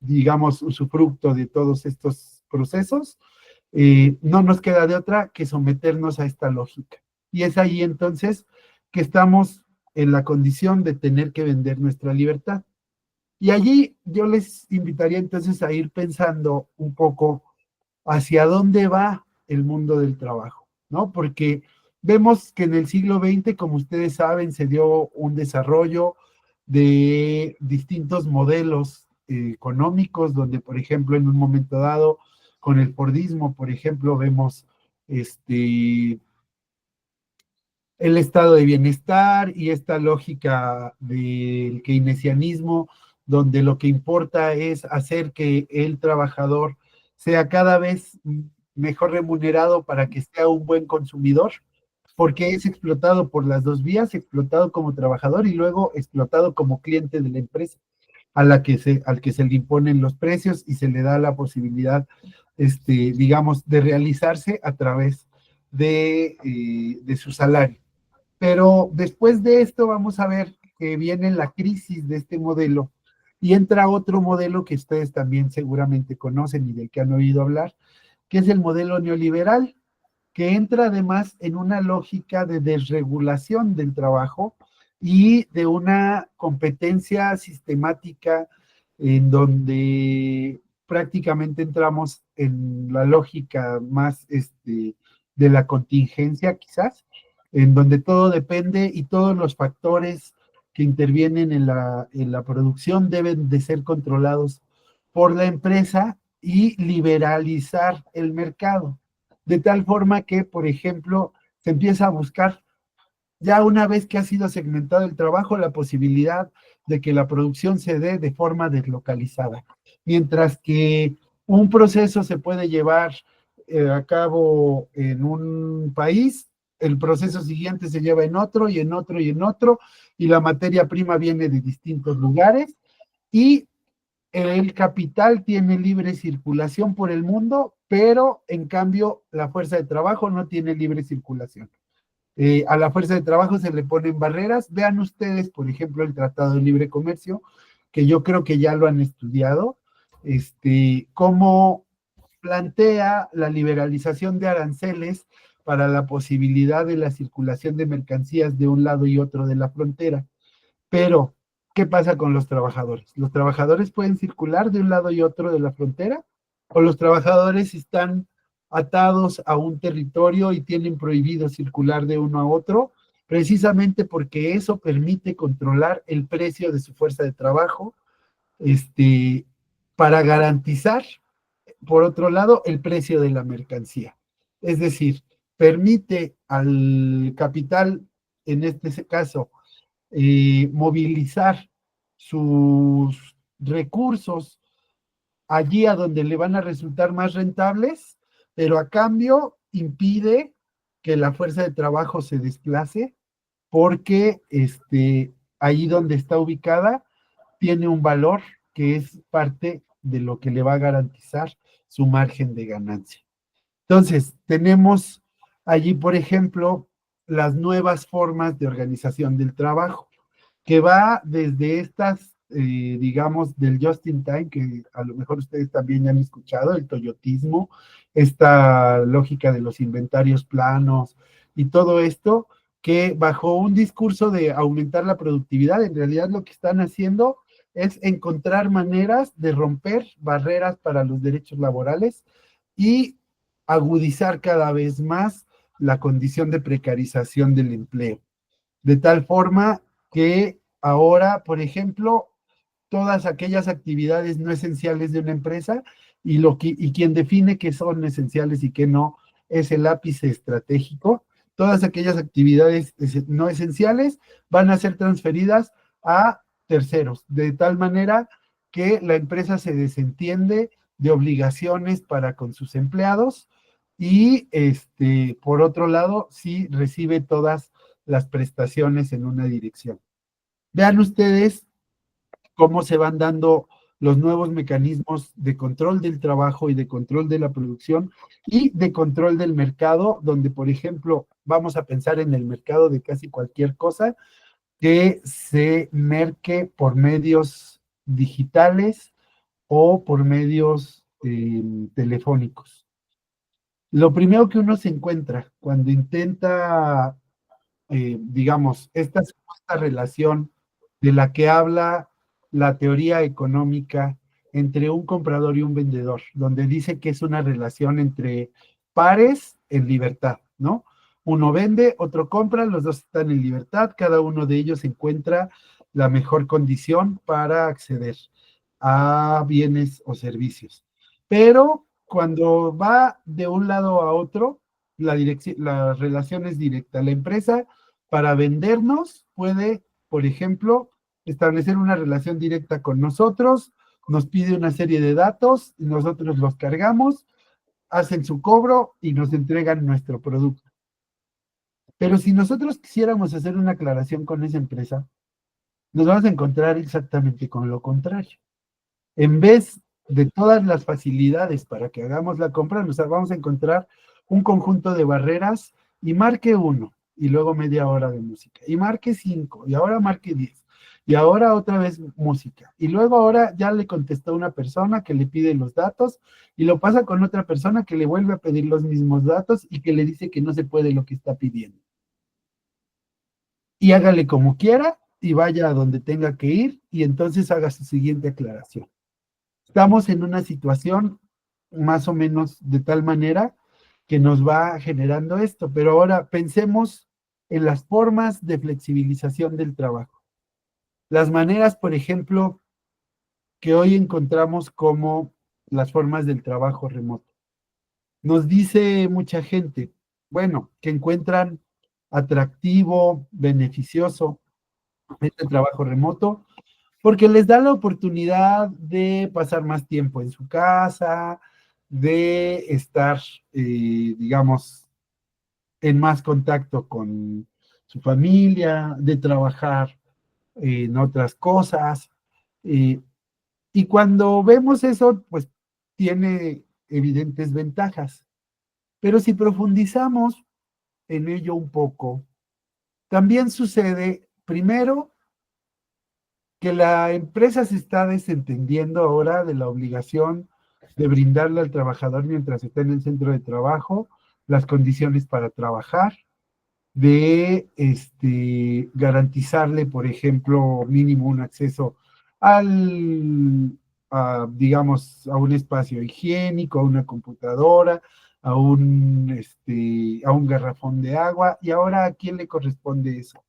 digamos, usufructo de todos estos procesos, no nos queda de otra que someternos a esta lógica. Y es ahí entonces que estamos en la condición de tener que vender nuestra libertad. Y allí yo les invitaría entonces a ir pensando un poco hacia dónde va el mundo del trabajo, ¿no? Porque vemos que en el siglo XX, como ustedes saben, se dio un desarrollo de distintos modelos económicos, donde, por ejemplo, en un momento dado, con el Fordismo, por ejemplo, vemos el estado de bienestar y esta lógica del keynesianismo, donde lo que importa es hacer que el trabajador sea cada vez mejor remunerado para que sea un buen consumidor, porque es explotado por las dos vías, explotado como trabajador y luego explotado como cliente de la empresa al que se le imponen los precios y se le da la posibilidad, digamos, de realizarse a través de su salario. Pero después de esto vamos a ver que viene la crisis de este modelo y entra otro modelo que ustedes también seguramente conocen y del que han oído hablar, que es el modelo neoliberal, que entra además en una lógica de desregulación del trabajo y de una competencia sistemática en donde prácticamente entramos en la lógica más de la contingencia quizás, en donde todo depende y todos los factores que intervienen en la producción deben de ser controlados por la empresa y liberalizar el mercado de tal forma que, por ejemplo, se empieza a buscar, ya una vez que ha sido segmentado el trabajo, la posibilidad de que la producción se dé de forma deslocalizada. Mientras que un proceso se puede llevar a cabo en un país, el proceso siguiente se lleva en otro y en otro y en otro, y la materia prima viene de distintos lugares, y el capital tiene libre circulación por el mundo, pero en cambio la fuerza de trabajo no tiene libre circulación. A la fuerza de trabajo se le ponen barreras. Vean ustedes, por ejemplo, el Tratado de Libre Comercio, que yo creo que ya lo han estudiado, cómo plantea la liberalización de aranceles para la posibilidad de la circulación de mercancías de un lado y otro de la frontera. Pero, ¿qué pasa con los trabajadores? ¿Los trabajadores pueden circular de un lado y otro de la frontera? ¿O los trabajadores están atados a un territorio y tienen prohibido circular de uno a otro? Precisamente porque eso permite controlar el precio de su fuerza de trabajo, para garantizar, por otro lado, el precio de la mercancía. Es decir, permite al capital, en este caso, movilizar sus recursos allí a donde le van a resultar más rentables, pero a cambio impide que la fuerza de trabajo se desplace porque allí donde está ubicada tiene un valor que es parte de lo que le va a garantizar su margen de ganancia. Entonces, tenemos allí, por ejemplo, las nuevas formas de organización del trabajo, que va desde estas, digamos, del just in time, que a lo mejor ustedes también ya han escuchado, el toyotismo, esta lógica de los inventarios planos y todo esto, que bajo un discurso de aumentar la productividad, en realidad lo que están haciendo es encontrar maneras de romper barreras para los derechos laborales y agudizar cada vez más la condición de precarización del empleo. De tal forma que ahora, por ejemplo, todas aquellas actividades no esenciales de una empresa y quien define qué son esenciales y qué no es el ápice estratégico. Todas aquellas actividades no esenciales van a ser transferidas a terceros, de tal manera que la empresa se desentiende de obligaciones para con sus empleados y, por otro lado, sí recibe todas las prestaciones en una dirección. Vean ustedes cómo se van dando los nuevos mecanismos de control del trabajo y de control de la producción y de control del mercado, donde, por ejemplo, vamos a pensar en el mercado de casi cualquier cosa que se merque por medios digitales o por medios telefónicos. Lo primero que uno se encuentra cuando intenta, digamos, esta supuesta relación de la que habla la teoría económica entre un comprador y un vendedor, donde dice que es una relación entre pares en libertad, ¿no? Uno vende, otro compra, los dos están en libertad, cada uno de ellos encuentra la mejor condición para acceder a bienes o servicios. Pero cuando va de un lado a otro, la relación es directa. La empresa, para vendernos, puede, por ejemplo, establecer una relación directa con nosotros, nos pide una serie de datos, nosotros los cargamos, hacen su cobro y nos entregan nuestro producto. Pero si nosotros quisiéramos hacer una aclaración con esa empresa, nos vamos a encontrar exactamente con lo contrario. En vez de todas las facilidades para que hagamos la compra, nos vamos a encontrar un conjunto de barreras y marque 1 y luego media hora de música, y marque 5 y ahora marque 10 y ahora otra vez música, y luego ahora ya le contestó una persona que le pide los datos y lo pasa con otra persona que le vuelve a pedir los mismos datos y que le dice que no se puede lo que está pidiendo. Y hágale como quiera y vaya a donde tenga que ir y entonces haga su siguiente aclaración. Estamos en una situación más o menos de tal manera que nos va generando esto, pero ahora pensemos en las formas de flexibilización del trabajo. Las maneras, por ejemplo, que hoy encontramos como las formas del trabajo remoto. Nos dice mucha gente, bueno, que encuentran atractivo, beneficioso este trabajo remoto, porque les da la oportunidad de pasar más tiempo en su casa, de estar, digamos, en más contacto con su familia, de trabajar en otras cosas. eh, y cuando vemos eso, pues tiene evidentes ventajas. Pero si profundizamos en ello un poco, también sucede, primero, que la empresa se está desentendiendo ahora de la obligación de brindarle al trabajador mientras está en el centro de trabajo las condiciones para trabajar, de garantizarle, por ejemplo, mínimo un acceso digamos, a un espacio higiénico, a una computadora, a un garrafón de agua, y ahora ¿a quién le corresponde eso?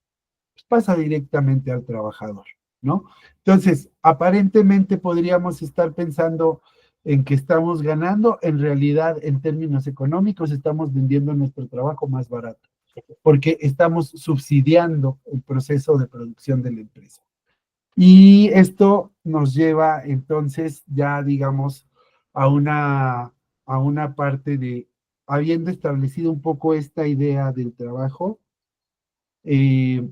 Pues pasa directamente al trabajador, ¿no? Entonces, aparentemente podríamos estar pensando en que estamos ganando, en realidad, en términos económicos, estamos vendiendo nuestro trabajo más barato, porque estamos subsidiando el proceso de producción de la empresa. Y esto nos lleva entonces ya, digamos, a una parte de, habiendo establecido un poco esta idea del trabajo, eh,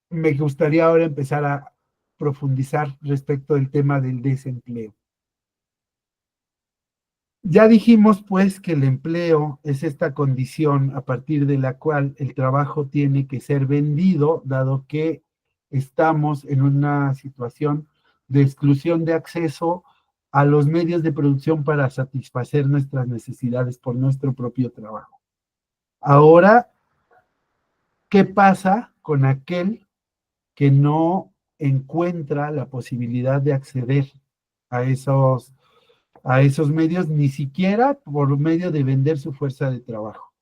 me gustaría ahora empezar a profundizar respecto del tema del desempleo. Ya dijimos pues que el empleo es esta condición a partir de la cual el trabajo tiene que ser vendido, dado que estamos en una situación de exclusión de acceso a los medios de producción para satisfacer nuestras necesidades por nuestro propio trabajo. Ahora, ¿qué pasa con aquel que no encuentra la posibilidad de acceder a esos medios, ni siquiera por medio de vender su fuerza de trabajo?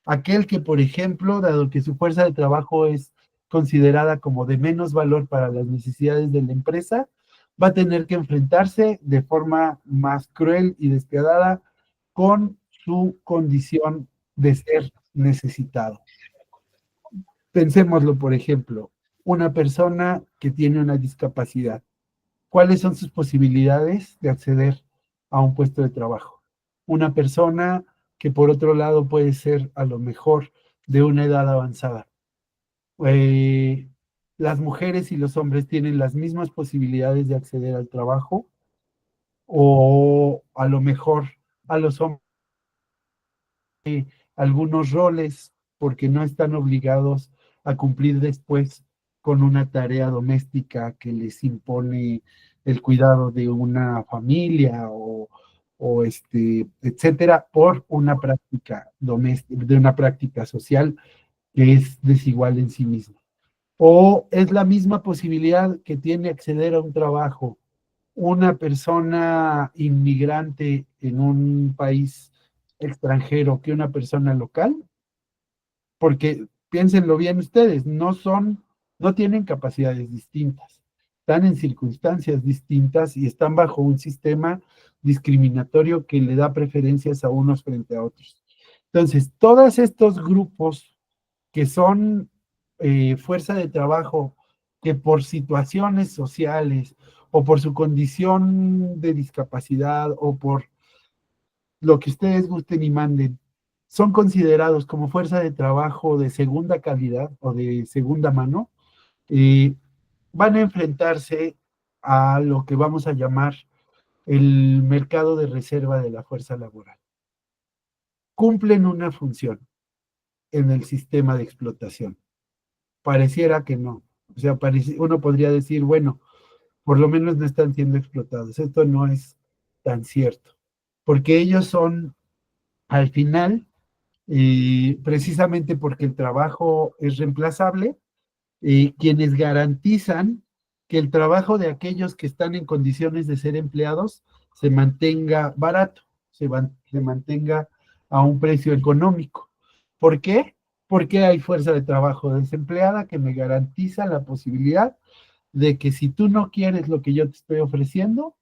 Aquel que, por ejemplo, dado que su fuerza de trabajo es considerada como de menos valor para las necesidades de la empresa, va a tener que enfrentarse de forma más cruel y despiadada con su condición de ser necesitado. Pensémoslo, por ejemplo, una persona que tiene una discapacidad. ¿Cuáles son sus posibilidades de acceder a un puesto de trabajo? Una persona que por otro lado puede ser a lo mejor de una edad avanzada. Eh, las mujeres y los hombres tienen las mismas posibilidades de acceder al trabajo, o a lo mejor a los hombres algunos roles porque no están obligados a cumplir después con una tarea doméstica que les impone el cuidado de una familia o etcétera, por una práctica doméstica, de una práctica social que es desigual en sí misma. O es la misma posibilidad que tiene acceder a un trabajo una persona inmigrante en un país extranjero que una persona local, porque piénsenlo bien ustedes, no tienen capacidades distintas, están en circunstancias distintas y están bajo un sistema discriminatorio que le da preferencias a unos frente a otros. Entonces, todos estos grupos que son fuerza de trabajo, que por situaciones sociales o por su condición de discapacidad o por lo que ustedes gusten y manden, son considerados como fuerza de trabajo de segunda calidad o de segunda mano, eh, van a enfrentarse a lo que vamos a llamar el mercado de reserva de la fuerza laboral. Cumplen una función en el sistema de explotación. Pareciera que no. O sea, uno podría decir, bueno, por lo menos no están siendo explotados. Esto no es tan cierto, porque ellos son, al final, precisamente porque el trabajo es reemplazable, quienes garantizan que el trabajo de aquellos que están en condiciones de ser empleados se mantenga barato, se mantenga a un precio económico. ¿Por qué? Porque hay fuerza de trabajo desempleada que me garantiza la posibilidad de que si tú no quieres lo que yo te estoy ofreciendo,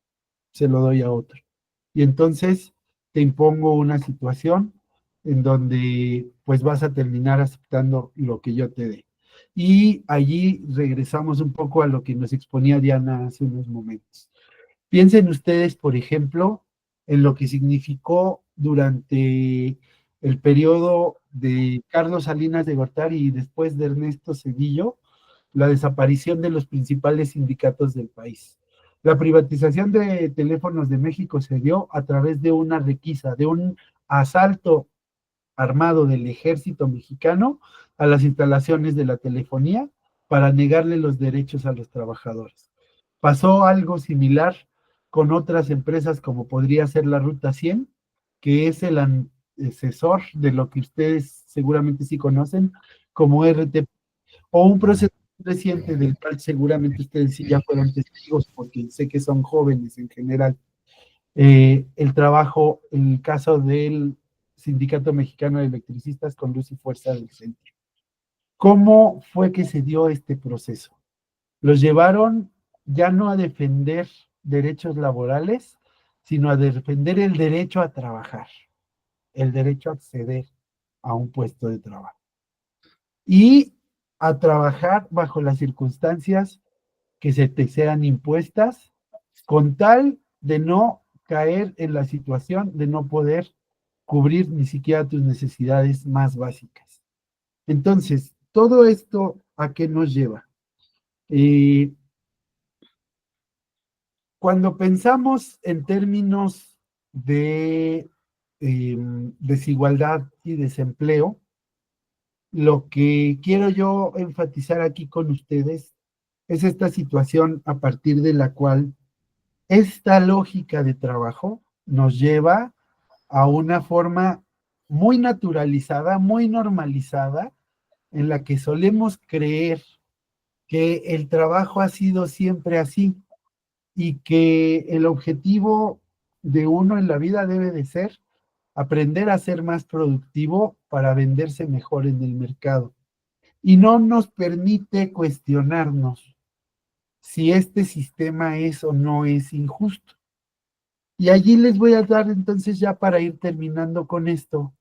se lo doy a otro. Y entonces te impongo una situación en donde pues vas a terminar aceptando lo que yo te dé. Y allí regresamos un poco a lo que nos exponía Diana hace unos momentos. Piensen ustedes, por ejemplo, en lo que significó durante el periodo de Carlos Salinas de Gortari y después de Ernesto Zedillo, la desaparición de los principales sindicatos del país. La privatización de Teléfonos de México se dio a través de una requisa, de un asalto armado del ejército mexicano a las instalaciones de la telefonía para negarle los derechos a los trabajadores. Pasó algo similar con otras empresas como podría ser la Ruta 100, que es el antecesor de lo que ustedes seguramente sí conocen como RT, o un proceso reciente del cual seguramente ustedes sí ya fueron testigos porque sé que son jóvenes en general, el trabajo, en el caso del Sindicato Mexicano de Electricistas con Luz y Fuerza del Centro. ¿Cómo fue que se dio este proceso? Los llevaron ya no a defender derechos laborales, sino a defender el derecho a trabajar, el derecho a acceder a un puesto de trabajo y a trabajar bajo las circunstancias que se te sean impuestas con tal de no caer en la situación de no poder cubrir ni siquiera tus necesidades más básicas. Entonces, todo esto, ¿a qué nos lleva? Cuando pensamos en términos de desigualdad y desempleo, lo que quiero yo enfatizar aquí con ustedes es esta situación a partir de la cual esta lógica de trabajo nos lleva a una forma muy naturalizada, muy normalizada, en la que solemos creer que el trabajo ha sido siempre así y que el objetivo de uno en la vida debe de ser aprender a ser más productivo para venderse mejor en el mercado. Y no nos permite cuestionarnos si este sistema es o no es injusto. Y allí les voy a dar entonces ya para ir terminando con esto,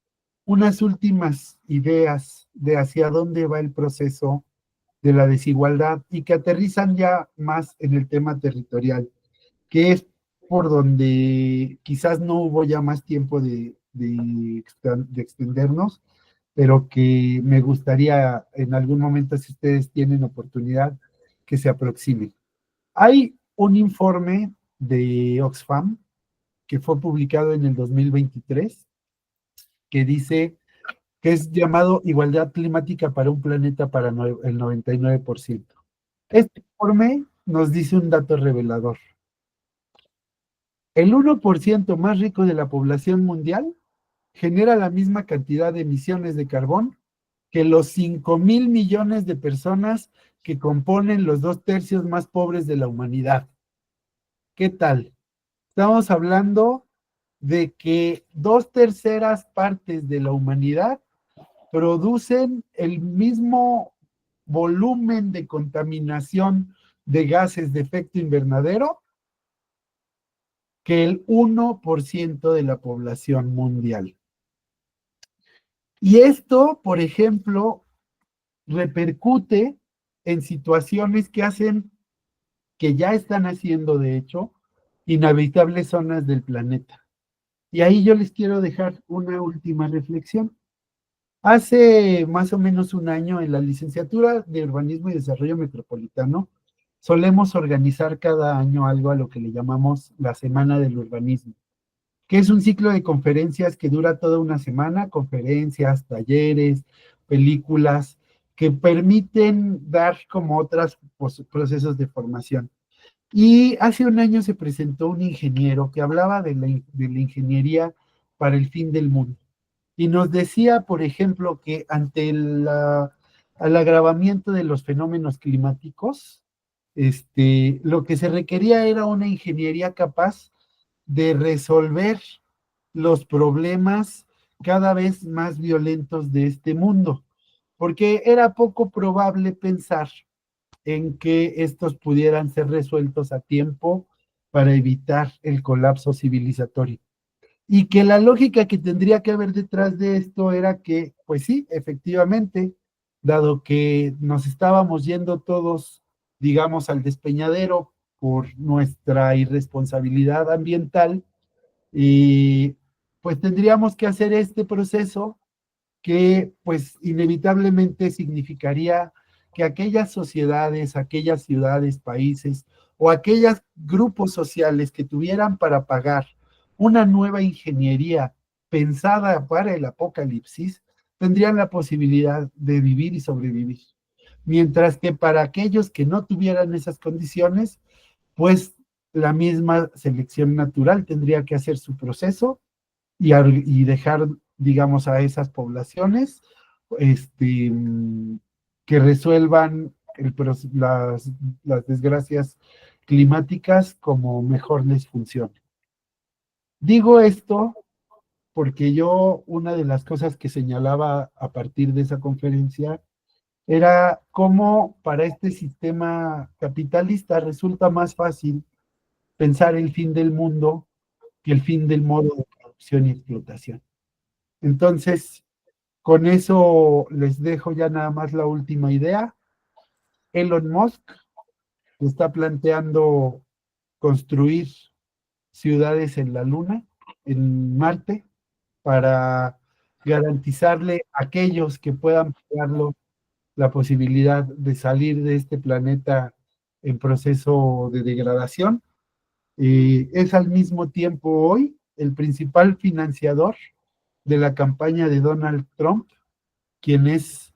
unas últimas ideas de hacia dónde va el proceso de la desigualdad y que aterrizan ya más en el tema territorial, que es por donde quizás no hubo ya más tiempo de extendernos, pero que me gustaría en algún momento, si ustedes tienen oportunidad, que se aproximen. Hay un informe de Oxfam que fue publicado en el 2023 que dice que es llamado Igualdad Climática para un Planeta para el 99%. Este informe nos dice un dato revelador. El 1% más rico de la población mundial genera la misma cantidad de emisiones de carbón que los 5,000 millones de personas que componen los 2/3 más pobres de la humanidad. ¿Qué tal? Estamos hablando de que 2/3 partes de la humanidad producen el mismo volumen de contaminación de gases de efecto invernadero que el 1% de la población mundial. Y esto, por ejemplo, repercute en situaciones que hacen, que ya están haciendo, de hecho, inhabitables zonas del planeta. Y ahí yo les quiero dejar una última reflexión. Hace más o menos un año en la licenciatura de Urbanismo y Desarrollo Metropolitano solemos organizar cada año algo a lo que le llamamos la Semana del Urbanismo, que es un ciclo de conferencias que dura toda una semana, conferencias, talleres, películas, que permiten dar como otros procesos de formación. Y hace un año se presentó un ingeniero que hablaba de la ingeniería para el fin del mundo. Y nos decía, por ejemplo, que ante el agravamiento de los fenómenos climáticos, lo que se requería era una ingeniería capaz de resolver los problemas cada vez más violentos de este mundo, porque era poco probable pensar en que estos pudieran ser resueltos a tiempo para evitar el colapso civilizatorio. Y que la lógica que tendría que haber detrás de esto era que, pues sí, efectivamente, dado que nos estábamos yendo todos, digamos, al despeñadero por nuestra irresponsabilidad ambiental, y pues tendríamos que hacer este proceso que pues inevitablemente significaría que aquellas sociedades, aquellas ciudades, países o aquellos grupos sociales que tuvieran para pagar una nueva ingeniería pensada para el apocalipsis, tendrían la posibilidad de vivir y sobrevivir. Mientras que para aquellos que no tuvieran esas condiciones, pues la misma selección natural tendría que hacer su proceso y dejar, digamos, a esas poblaciones este, que resuelvan las desgracias climáticas como mejor les funcione. Digo esto porque yo, una de las cosas que señalaba a partir de esa conferencia era cómo para este sistema capitalista resulta más fácil pensar el fin del mundo que el fin del modo de producción y explotación. Entonces, con eso les dejo ya nada más la última idea. Elon Musk está planteando construir ciudades en la Luna, en Marte, para garantizarle a aquellos que puedan pagarlo la posibilidad de salir de este planeta en proceso de degradación. Es al mismo tiempo hoy el principal financiador de la campaña de Donald Trump, quien es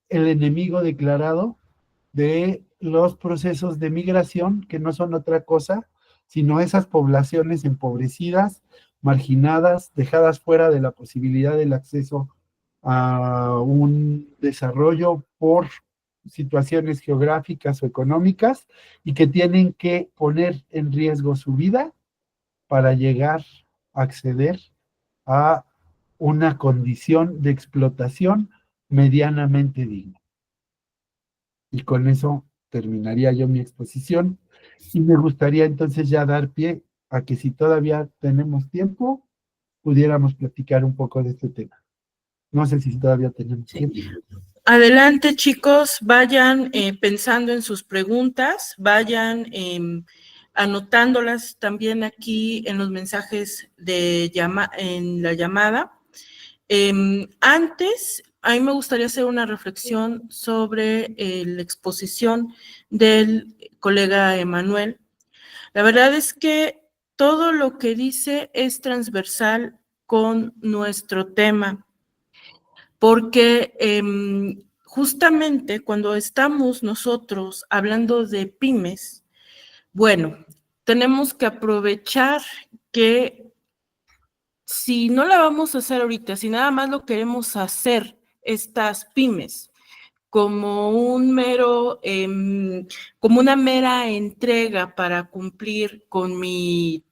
el enemigo declarado de los procesos de migración, que no son otra cosa, sino esas poblaciones empobrecidas, marginadas, dejadas fuera de la posibilidad del acceso a un desarrollo por situaciones geográficas o económicas y que tienen que poner en riesgo su vida para llegar a acceder a una condición de explotación medianamente digna. Y con eso terminaría yo mi exposición y me gustaría entonces ya dar pie a que si todavía tenemos tiempo, pudiéramos platicar un poco de este tema. No sé si todavía tenemos tiempo. Adelante, chicos, vayan pensando en sus preguntas, vayan anotándolas también aquí en los mensajes en la llamada. Antes, a mí me gustaría hacer una reflexión sobre la exposición del colega Emanuel. La verdad es que todo lo que dice es transversal con nuestro tema, porque justamente cuando estamos nosotros hablando de pymes, bueno, tenemos que aprovechar que si no la vamos a hacer ahorita, si nada más lo queremos hacer estas pymes como como una mera entrega para cumplir con mi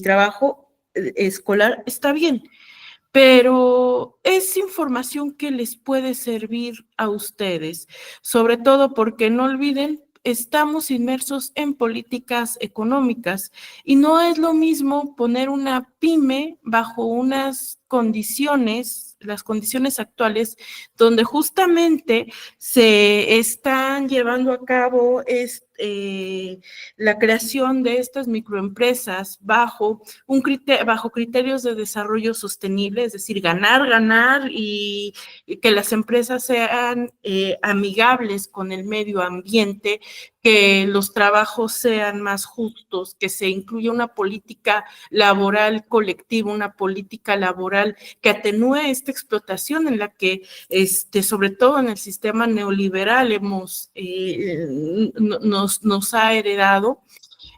trabajo escolar, está bien, pero es información que les puede servir a ustedes, sobre todo porque no olviden, estamos inmersos en políticas económicas y no es lo mismo poner una pyme bajo unas las condiciones actuales, donde justamente se están llevando a cabo la creación de estas microempresas bajo criterios de desarrollo sostenible, es decir, ganar y que las empresas sean amigables con el medio ambiente, que los trabajos sean más justos, que se incluya una política laboral colectiva, una política laboral que atenúe esta explotación en la que, sobre todo en el sistema neoliberal, nos ha heredado.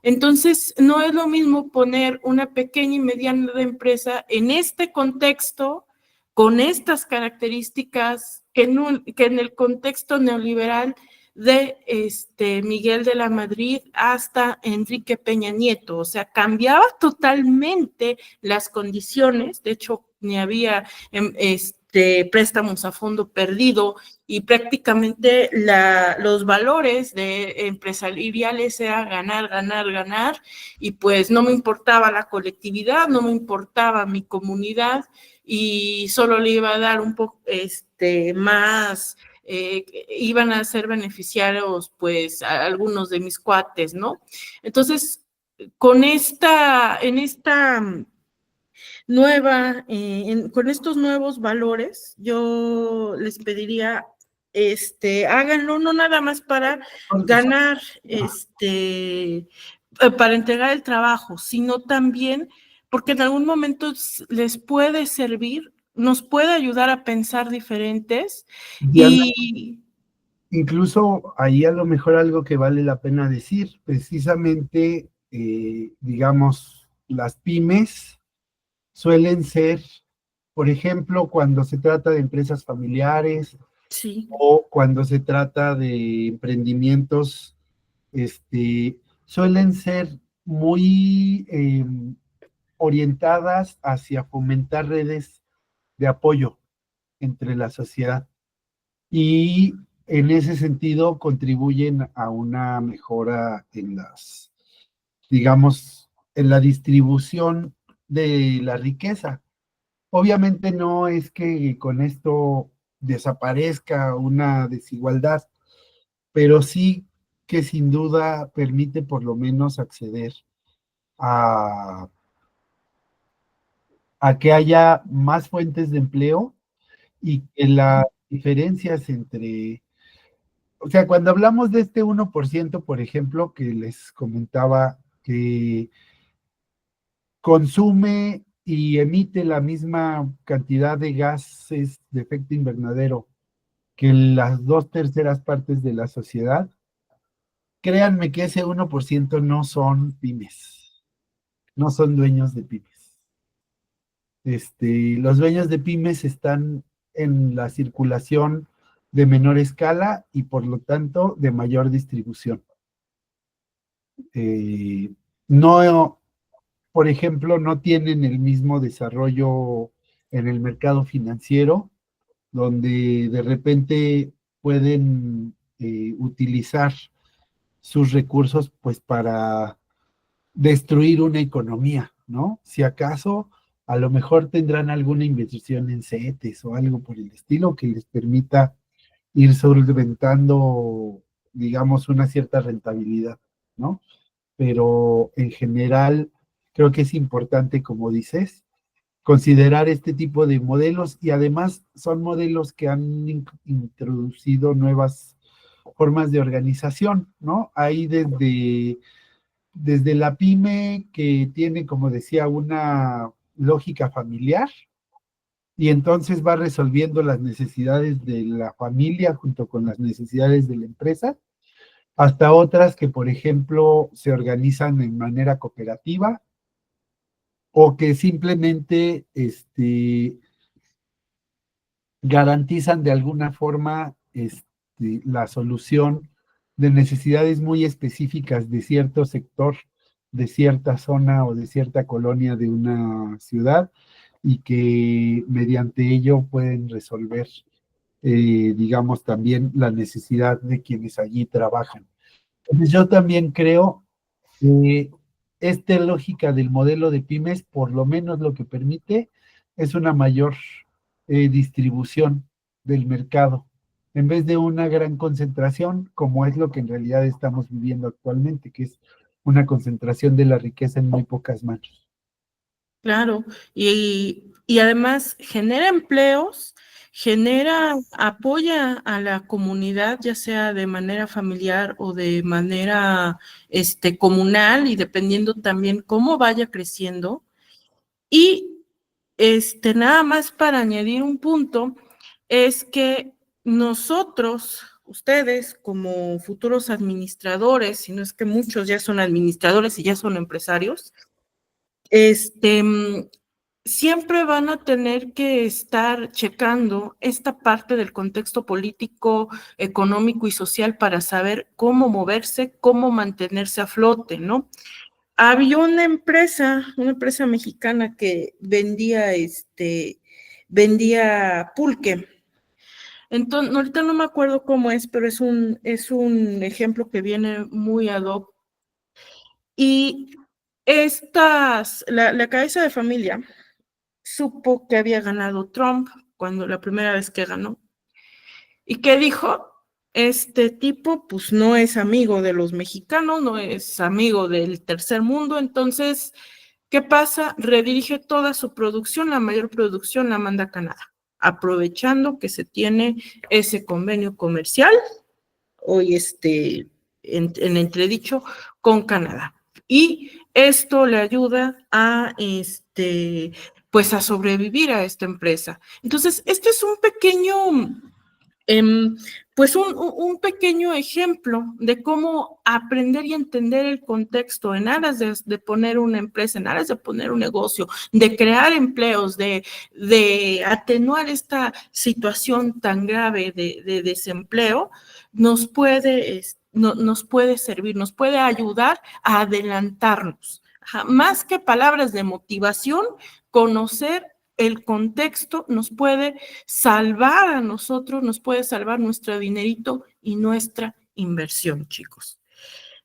Entonces, no es lo mismo poner una pequeña y mediana empresa en este contexto, con estas características, que en el contexto neoliberal de Miguel de la Madrid hasta Enrique Peña Nieto. O sea, cambiaba totalmente las condiciones. De hecho, ni había préstamos a fondo perdido, y prácticamente los valores empresariales era ganar, y pues no me importaba la colectividad, no me importaba mi comunidad, y solo le iba a dar un poco más, iban a ser beneficiarios pues a algunos de mis cuates, ¿no? Entonces, con esta con estos nuevos valores, yo les pediría, háganlo no nada más para ganar, para entregar el trabajo, sino también porque en algún momento les puede servir, nos puede ayudar a pensar diferentes. Diana, incluso ahí a lo mejor algo que vale la pena decir, precisamente, digamos, las pymes suelen ser, por ejemplo, cuando se trata de empresas familiares, sí, o cuando se trata de emprendimientos, suelen ser muy orientadas hacia fomentar redes de apoyo entre la sociedad, y en ese sentido contribuyen a una mejora en digamos, en la distribución de la riqueza. Obviamente no es que con esto desaparezca una desigualdad, pero sí que sin duda permite por lo menos acceder a, a que haya más fuentes de empleo, y que las diferencias entre, o sea, cuando hablamos de este 1%, por ejemplo, que les comentaba, que consume y emite la misma cantidad de gases de efecto invernadero que las 2/3 partes de la sociedad, créanme que ese 1% no son pymes, no son dueños de pymes. Los dueños de pymes están en la circulación de menor escala y por lo tanto de mayor distribución. No, por ejemplo, no tienen el mismo desarrollo en el mercado financiero, donde de repente pueden utilizar sus recursos pues para destruir una economía, ¿no? Si acaso, a lo mejor tendrán alguna inversión en CETES o algo por el estilo que les permita ir solventando, digamos, una cierta rentabilidad, ¿no? Pero en general creo que es importante, como dices, considerar este tipo de modelos, y además son modelos que han introducido nuevas formas de organización, ¿no? Hay desde la pyme, que tiene, como decía, una lógica familiar, y entonces va resolviendo las necesidades de la familia junto con las necesidades de la empresa, hasta otras que, por ejemplo, se organizan en manera cooperativa, o que simplemente garantizan de alguna forma la solución de necesidades muy específicas de cierto sector, de cierta zona o de cierta colonia de una ciudad, y que mediante ello pueden resolver, digamos, también la necesidad de quienes allí trabajan. Entonces, yo también creo que esta lógica del modelo de pymes, por lo menos lo que permite es una mayor distribución del mercado, en vez de una gran concentración, como es lo que en realidad estamos viviendo actualmente, que es una concentración de la riqueza en muy pocas manos. Claro, y además genera empleos, apoya a la comunidad, ya sea de manera familiar o de manera comunal, y dependiendo también cómo vaya creciendo. Y nada más para añadir un punto, es que nosotros, ustedes como futuros administradores, si no es que muchos ya son administradores y ya son empresarios, siempre van a tener que estar checando esta parte del contexto político, económico y social para saber cómo moverse, cómo mantenerse a flote, ¿no? Había una empresa mexicana que vendía pulque. Entonces, ahorita no me acuerdo cómo es, pero es un ejemplo que viene muy ad hoc. Y la cabeza de familia supo que había ganado Trump cuando la primera vez que ganó. ¿Y qué dijo? Este tipo, pues no es amigo de los mexicanos, no es amigo del tercer mundo, entonces, ¿qué pasa? Redirige toda su producción, la mayor producción la manda a Canadá, aprovechando que se tiene ese convenio comercial, hoy en entredicho, con Canadá. Y esto le ayuda a pues a sobrevivir a esta empresa. Entonces, este es un pequeño, pues un pequeño ejemplo de cómo aprender y entender el contexto en aras de poner una empresa, en aras de poner un negocio, de crear empleos, de atenuar esta situación tan grave de desempleo, nos puede servir, nos puede ayudar a adelantarnos. Más que palabras de motivación, conocer el contexto nos puede salvar a nosotros, nos puede salvar nuestro dinerito y nuestra inversión, chicos.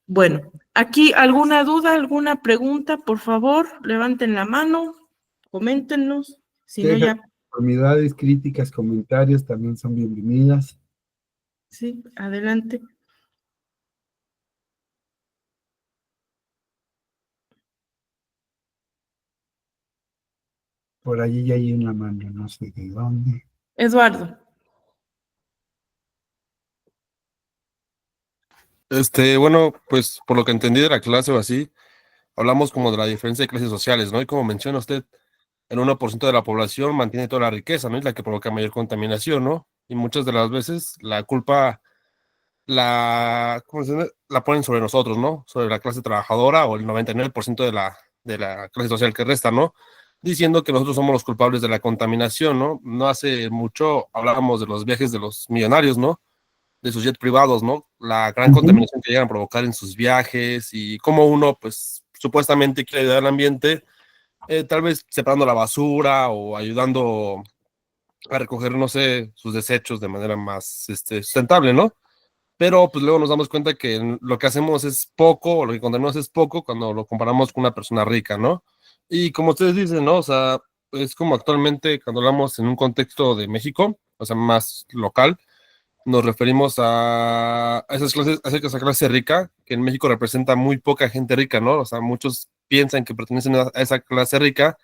Bueno, aquí alguna duda, alguna pregunta, por favor, levanten la mano, coméntenos, si no Quejas, ya, conformidades, críticas, comentarios también son bienvenidas. sí, adelante. Por allí ya hay una mano, no sé de dónde. Eduardo. Bueno, pues por lo que entendí de la clase o así, hablamos como de la diferencia de clases sociales, ¿no? Y como menciona usted, el 1% de la población mantiene toda la riqueza, ¿no? Es la que provoca mayor contaminación, ¿no? Y muchas de las veces la culpa ¿cómo se dice? La ponen sobre nosotros, ¿no? Sobre la clase trabajadora o el 99% de la clase social que resta, ¿no? Diciendo que nosotros somos los culpables de la contaminación, ¿no? No hace mucho hablábamos de los viajes de los millonarios, ¿no? De sus jets privados, ¿no? La gran Ujú. contaminación que llegan a provocar en sus viajes y cómo uno, pues, supuestamente quiere ayudar al ambiente, tal vez separando la basura o ayudando a recoger, no sé, sus desechos de manera más sustentable, ¿no? Pero pues luego nos damos cuenta que lo que hacemos es poco, o lo que contenemos es poco cuando lo comparamos con una persona rica, ¿no? Y como ustedes dicen, ¿no? O sea, es como actualmente cuando hablamos en un contexto de México, o sea, más local, nos referimos a esas clases, a esa clase rica, que en México representa muy poca gente rica, ¿no? O sea, muchos piensan que pertenecen a esa clase rica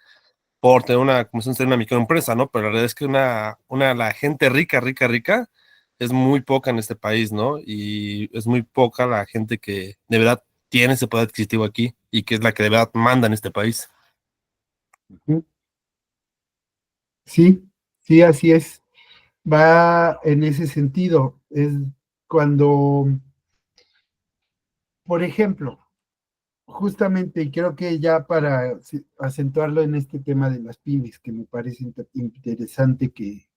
por tener como si fuera una microempresa, ¿no? Pero la realidad es que la gente rica, rica, rica, es muy poca en este país, ¿no? Y es muy poca la gente que de verdad tiene ese poder adquisitivo aquí y que es la que de verdad manda en este país. Sí, sí, así es. Va en ese sentido. Es cuando, por ejemplo, justamente, y creo que ya para acentuarlo en este tema de las pymes, que me parece interesante que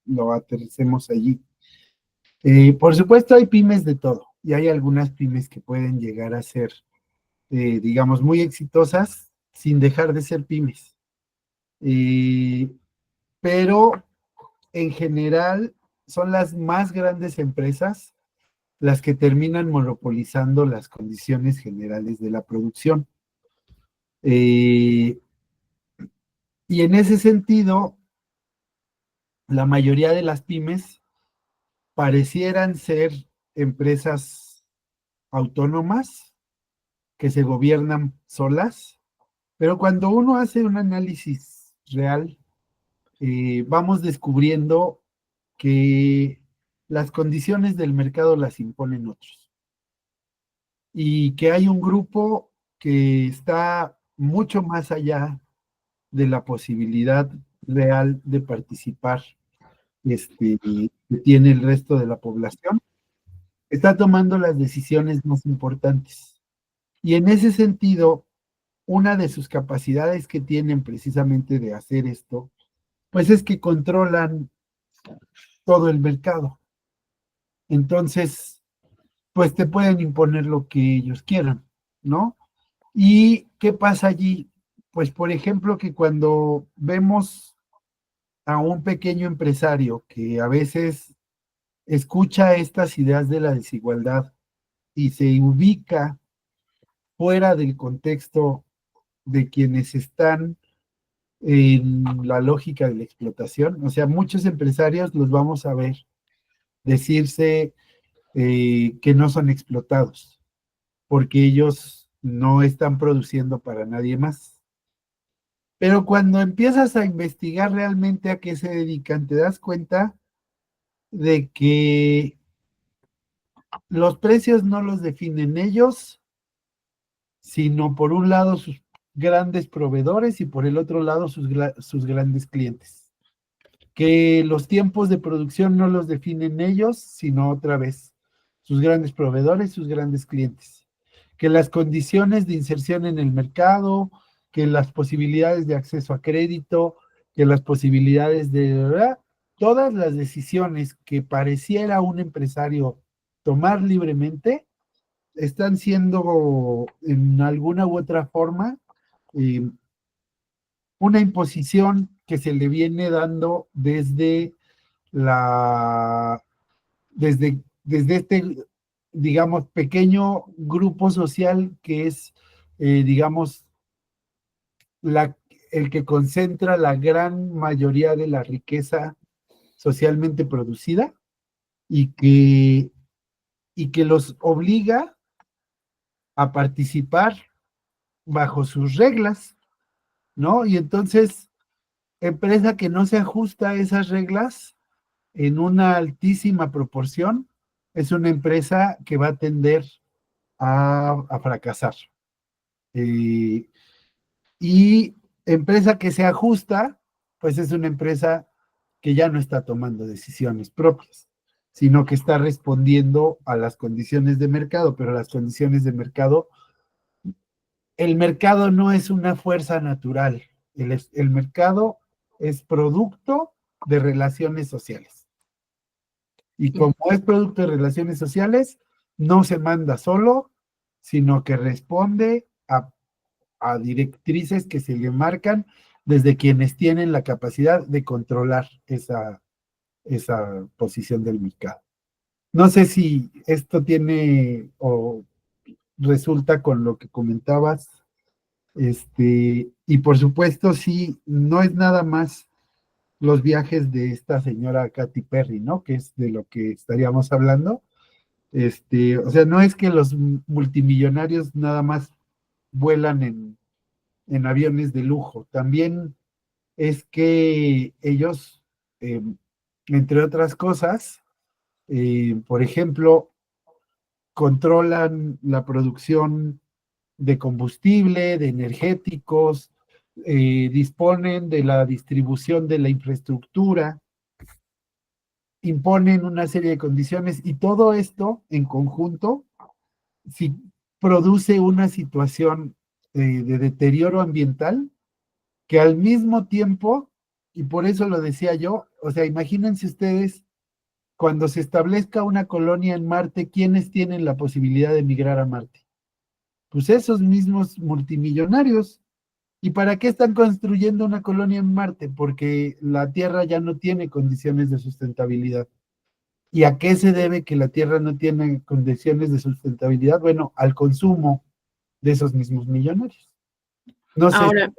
lo aterricemos allí. Por supuesto, hay pymes de todo, y hay algunas pymes que pueden llegar a ser, digamos, muy exitosas sin dejar de ser pymes. Eh, pero en general son las más grandes empresas las que terminan monopolizando las condiciones generales de la producción. Eh, Y en ese sentido, la mayoría de las pymes parecieran ser empresas autónomas que se gobiernan solas, pero cuando uno hace un análisis real, vamos descubriendo que las condiciones del mercado las imponen otros y que hay un grupo que está mucho más allá de la posibilidad real de participar que tiene el resto de la población, está tomando las decisiones más importantes. Y en ese sentido, una de sus capacidades que tienen precisamente de hacer esto, pues es que controlan todo el mercado. Entonces, pues te pueden imponer lo que ellos quieran, ¿no? ¿Y qué pasa allí? Pues, por ejemplo, que cuando vemos a un pequeño empresario que a veces escucha estas ideas de la desigualdad y se ubica fuera del contexto de quienes están en la lógica de la explotación, o sea, muchos empresarios los vamos a ver decirse que no son explotados, porque ellos no están produciendo para nadie más. Pero cuando empiezas a investigar realmente a qué se dedican, te das cuenta de que los precios no los definen ellos, sino por un lado sus grandes proveedores y por el otro lado sus grandes clientes. Que los tiempos de producción no los definen ellos, sino otra vez sus grandes proveedores, sus grandes clientes. Que las condiciones de inserción en el mercado, que las posibilidades de acceso a crédito, que las posibilidades de todas las decisiones que pareciera un empresario tomar libremente, están siendo en alguna u otra forma eh, una imposición que se le viene dando la, desde este, digamos, pequeño grupo social que es, digamos, la, el que concentra la gran mayoría de la riqueza socialmente producida y que los obliga a participar bajo sus reglas, ¿no? Y entonces, empresa que no se ajusta a esas reglas en una altísima proporción, es una empresa que va a tender a fracasar. Eh, y empresa que se ajusta, pues es una empresa que ya no está tomando decisiones propias, sino que está respondiendo a las condiciones de mercado, pero las condiciones de mercado, el mercado no es una fuerza natural, el mercado es producto de relaciones sociales. Y como es producto de relaciones sociales, no se manda solo, sino que responde a directrices que se le marcan desde quienes tienen la capacidad de controlar esa posición del mercado. No sé si esto tiene o resulta con lo que comentabas, y por supuesto, sí, no es nada más los viajes de esta señora Katy Perry, ¿no? Que es de lo que estaríamos hablando. O sea, no es que los multimillonarios nada más vuelan en aviones de lujo, también es que ellos, entre otras cosas, por ejemplo, controlan la producción de combustible, de energéticos, disponen de la distribución de la infraestructura, imponen una serie de condiciones y todo esto en conjunto si produce una situación de deterioro ambiental que al mismo tiempo, y por eso lo decía yo, o sea, imagínense ustedes cuando se establezca una colonia en Marte, ¿quiénes tienen la posibilidad de migrar a Marte? Pues esos mismos multimillonarios. ¿Y para qué están construyendo una colonia en Marte? Porque la Tierra ya no tiene condiciones de sustentabilidad. ¿Y a qué se debe que la Tierra no tiene condiciones de sustentabilidad? Bueno, al consumo de esos mismos millonarios. No sé. Ahora,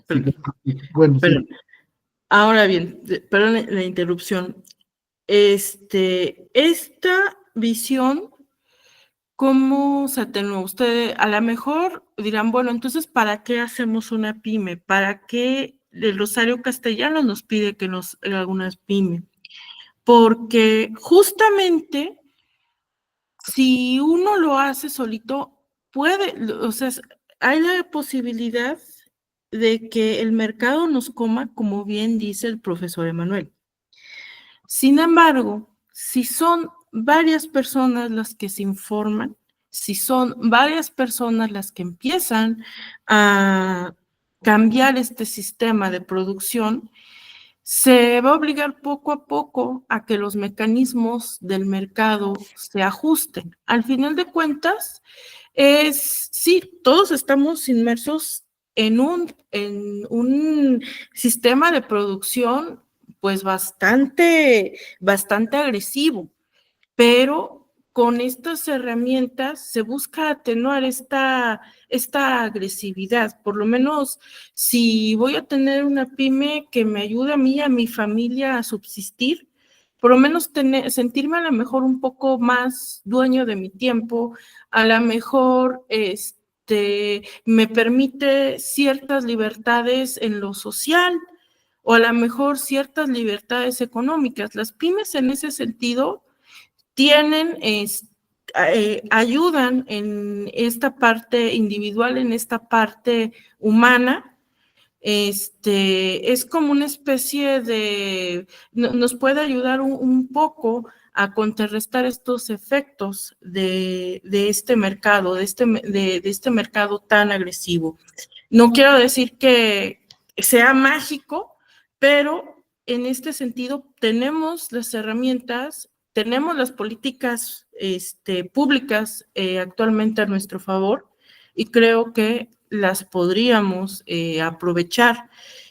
perdón, Bueno, sí. perdón. Ahora bien, perdón la interrupción. Esta visión, ¿cómo se atenúa? Ustedes a lo mejor dirán, bueno, entonces, ¿para qué hacemos una pyme? ¿Para qué el Rosario Castellanos nos pide que nos haga algunas pyme? Porque justamente si uno lo hace solito, o sea, hay la posibilidad de que el mercado nos coma, como bien dice el profesor Emanuel. Sin embargo, si son varias personas las que se informan, si son varias personas las que empiezan a cambiar este sistema de producción, se va a obligar poco a poco a que los mecanismos del mercado se ajusten. Al final de cuentas, sí, todos estamos inmersos en un sistema de producción pues bastante agresivo, pero con estas herramientas se busca atenuar esta agresividad. Por lo menos, si voy a tener una pyme que me ayude a mí y a mi familia a subsistir, por lo menos sentirme a lo mejor un poco más dueño de mi tiempo, a lo mejor me permite ciertas libertades en lo social o a lo mejor ciertas libertades económicas. Las pymes en ese sentido tienen, ayudan en esta parte individual, en esta parte humana. Es como una especie de, nos puede ayudar un poco a contrarrestar estos efectos de este mercado, de este mercado tan agresivo. No quiero decir que sea mágico, pero en este sentido tenemos las herramientas, tenemos las políticas públicas actualmente a nuestro favor y creo que las podríamos aprovechar.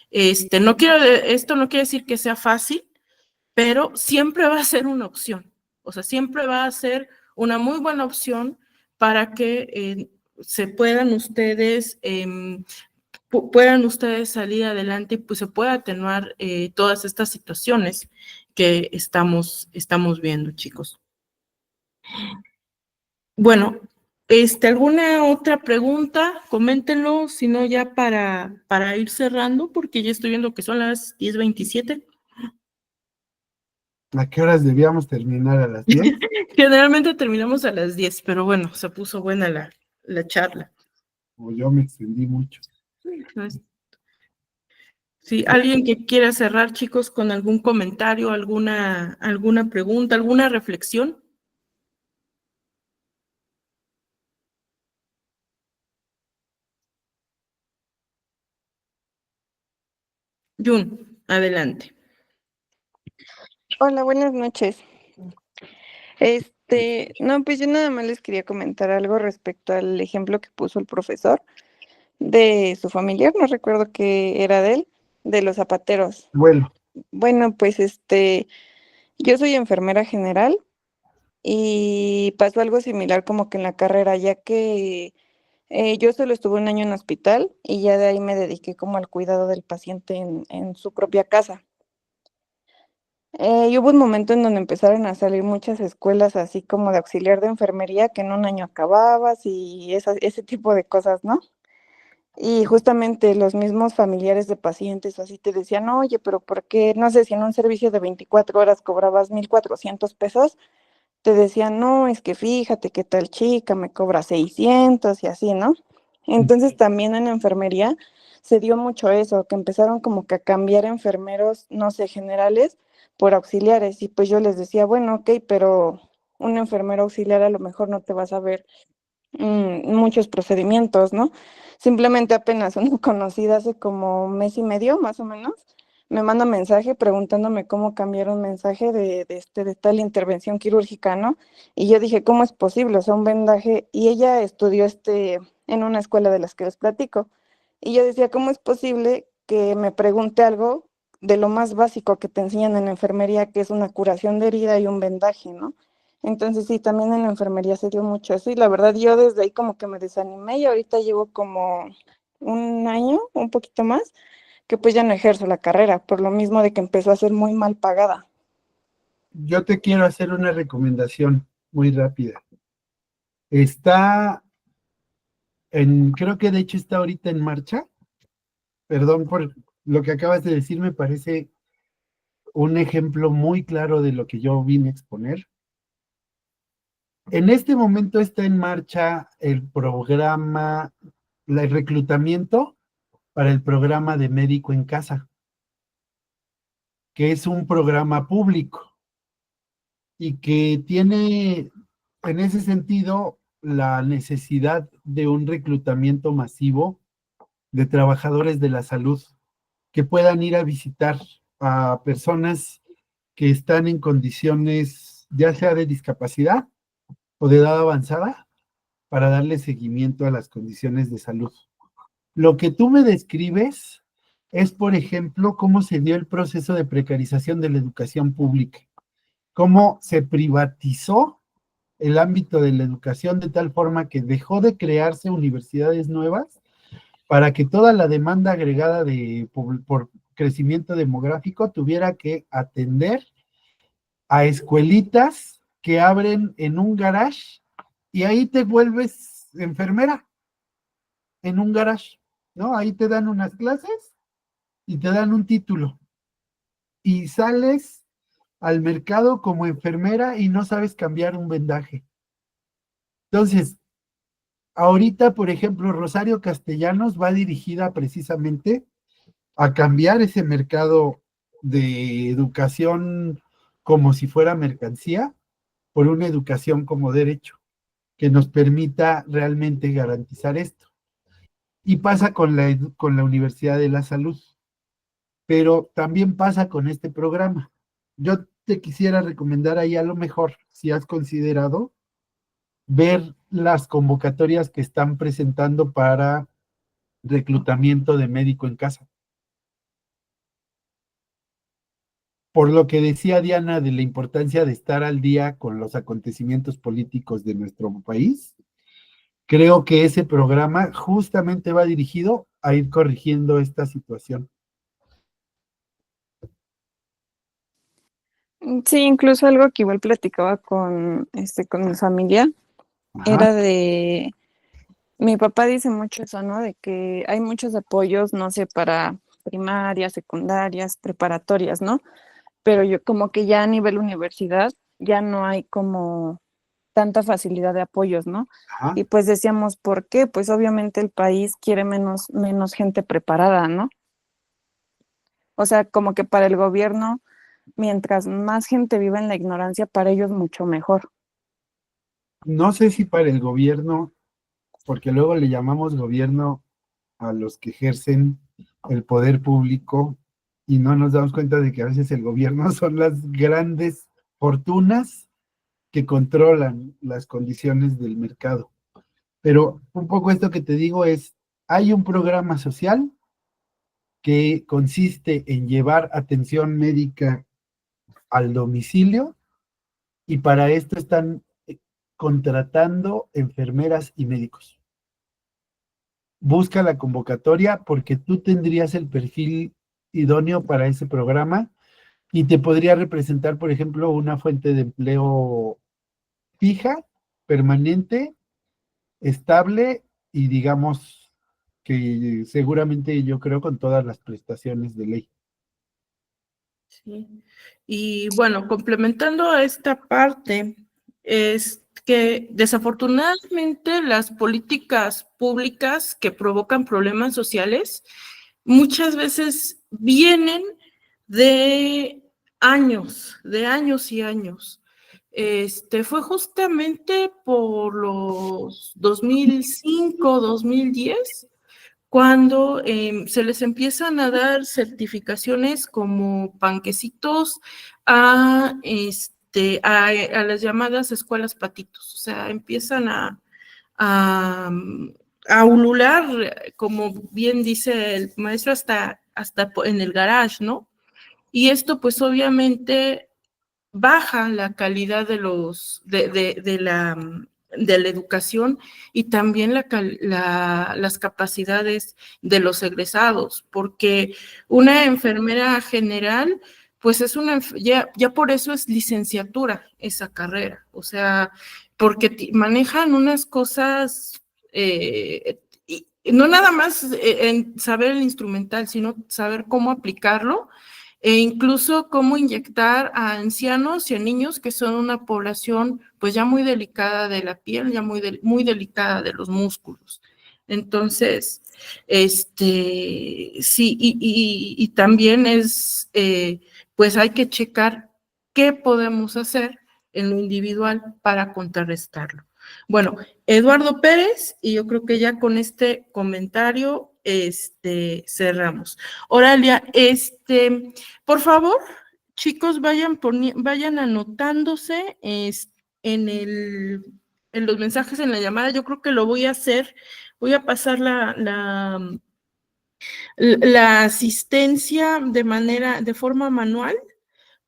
Esto no quiere decir que sea fácil, pero siempre va a ser una opción. O sea, siempre va a ser una muy buena opción para que se puedan ustedes salir adelante y pues se pueda atenuar todas estas situaciones que estamos viendo, chicos. Bueno, ¿alguna otra pregunta? Coméntenlo, si no ya para ir cerrando, porque ya estoy viendo que son las 10:27. ¿A qué horas debíamos terminar? ¿A las 10? Generalmente terminamos a las 10, pero bueno, se puso buena la charla. O yo me extendí mucho. Sí, alguien que quiera cerrar, chicos, con algún comentario, alguna pregunta, alguna reflexión. Jun, adelante. Hola, buenas noches. No, pues yo nada más les quería comentar algo respecto al ejemplo que puso el profesor de su familiar, no recuerdo qué era de él, de los zapateros. Bueno, pues yo soy enfermera general y pasó algo similar como que en la carrera, ya que yo solo estuve un año en hospital y ya de ahí me dediqué como al cuidado del paciente en su propia casa. Y hubo un momento en donde empezaron a salir muchas escuelas así como de auxiliar de enfermería que en un año acababas y ese tipo de cosas, ¿no? Y justamente los mismos familiares de pacientes así te decían, oye, pero ¿por qué? No sé, si en un servicio de 24 horas cobrabas 1,400 pesos, te decían, no, es que fíjate que tal chica me cobra 600 y así, ¿no? Entonces también en enfermería se dio mucho eso, que empezaron como que a cambiar enfermeros, no sé, generales por auxiliares. Y pues yo les decía, bueno, ok, pero un enfermero auxiliar a lo mejor no te va a saber muchos procedimientos, ¿no? Simplemente apenas una conocida hace como 1 mes y medio, más o menos, me manda mensaje preguntándome cómo cambiar un mensaje de tal intervención quirúrgica, ¿no? Y yo dije, ¿cómo es posible? O sea, un vendaje, y ella estudió en una escuela de las que les platico. Y yo decía, ¿cómo es posible que me pregunte algo de lo más básico que te enseñan en la enfermería, que es una curación de herida y un vendaje, ¿no? Entonces sí, también en la enfermería se dio mucho eso y la verdad yo desde ahí como que me desanimé y ahorita llevo como un año, un poquito más, que pues ya no ejerzo la carrera, por lo mismo de que empezó a ser muy mal pagada. Yo te quiero hacer una recomendación muy rápida. Está creo que de hecho está ahorita en marcha. Perdón por lo que acabas de decir, me parece un ejemplo muy claro de lo que yo vine a exponer. En este momento está en marcha el programa, el reclutamiento para el programa de médico en casa, que es un programa público y que tiene en ese sentido la necesidad de un reclutamiento masivo de trabajadores de la salud que puedan ir a visitar a personas que están en condiciones ya sea de discapacidad o de edad avanzada para darle seguimiento a las condiciones de salud. Lo que tú me describes es, por ejemplo, cómo se dio el proceso de precarización de la educación pública, cómo se privatizó el ámbito de la educación de tal forma que dejó de crearse universidades nuevas para que toda la demanda agregada por crecimiento demográfico tuviera que atender a escuelitas que abren en un garage y ahí te vuelves enfermera en un garage, ¿no? Ahí te dan unas clases y te dan un título y sales al mercado como enfermera y no sabes cambiar un vendaje. Entonces, ahorita, por ejemplo, Rosario Castellanos va dirigida precisamente a cambiar ese mercado de educación como si fuera mercancía por una educación como derecho que nos permita realmente garantizar esto. Y pasa con la Universidad de la Salud, pero también pasa con este programa. Yo te quisiera recomendar ahí a lo mejor, si has considerado, ver las convocatorias que están presentando para reclutamiento de médico en casa. Por lo que decía Diana de la importancia de estar al día con los acontecimientos políticos de nuestro país, creo que ese programa justamente va dirigido a ir corrigiendo esta situación. Sí, incluso algo que igual platicaba con mi familia, Ajá, era de, mi papá dice mucho eso, ¿no? De que hay muchos apoyos, no sé, para primarias, secundarias, preparatorias, ¿no? Pero yo como que ya a nivel universidad ya no hay como tanta facilidad de apoyos, ¿no? ajá. Y pues decíamos, ¿por qué? Pues obviamente el país quiere menos gente preparada, ¿no? O sea, como que para el gobierno, mientras más gente viva en la ignorancia, para ellos mucho mejor. No sé si para el gobierno, porque luego le llamamos gobierno a los que ejercen el poder público y no nos damos cuenta de que a veces el gobierno son las grandes fortunas que controlan las condiciones del mercado. Pero un poco esto que te digo es, hay un programa social que consiste en llevar atención médica al domicilio y para esto están contratando enfermeras y médicos. Busca la convocatoria porque tú tendrías el perfil idóneo para ese programa y te podría representar, por ejemplo, una fuente de empleo fija, permanente, estable y digamos que seguramente yo creo con todas las prestaciones de ley. Sí. Y bueno, complementando a esta parte, es que desafortunadamente las políticas públicas que provocan problemas sociales muchas veces vienen de años y años. Fue justamente por los 2005, 2010 cuando se les empiezan a dar certificaciones como panquecitos a las llamadas escuelas patitos, o sea, empiezan a, a ulular, como bien dice el maestro, hasta en el garage, ¿no? Y esto pues obviamente baja la calidad de de la educación y también las capacidades de los egresados, porque una enfermera general, pues es ya por eso es licenciatura esa carrera, o sea, porque manejan unas cosas, y no nada más en saber el instrumental, sino saber cómo aplicarlo, e incluso cómo inyectar a ancianos y a niños que son una población pues ya muy delicada de la piel, ya muy delicada de los músculos. Entonces, sí, y también pues hay que checar qué podemos hacer en lo individual para contrarrestarlo. Bueno, Eduardo Pérez, y yo creo que ya con este comentario cerramos. Oralia, por favor, chicos, vayan anotándose en los mensajes en la llamada. Yo creo que lo voy a hacer. Voy a pasar la asistencia de forma manual,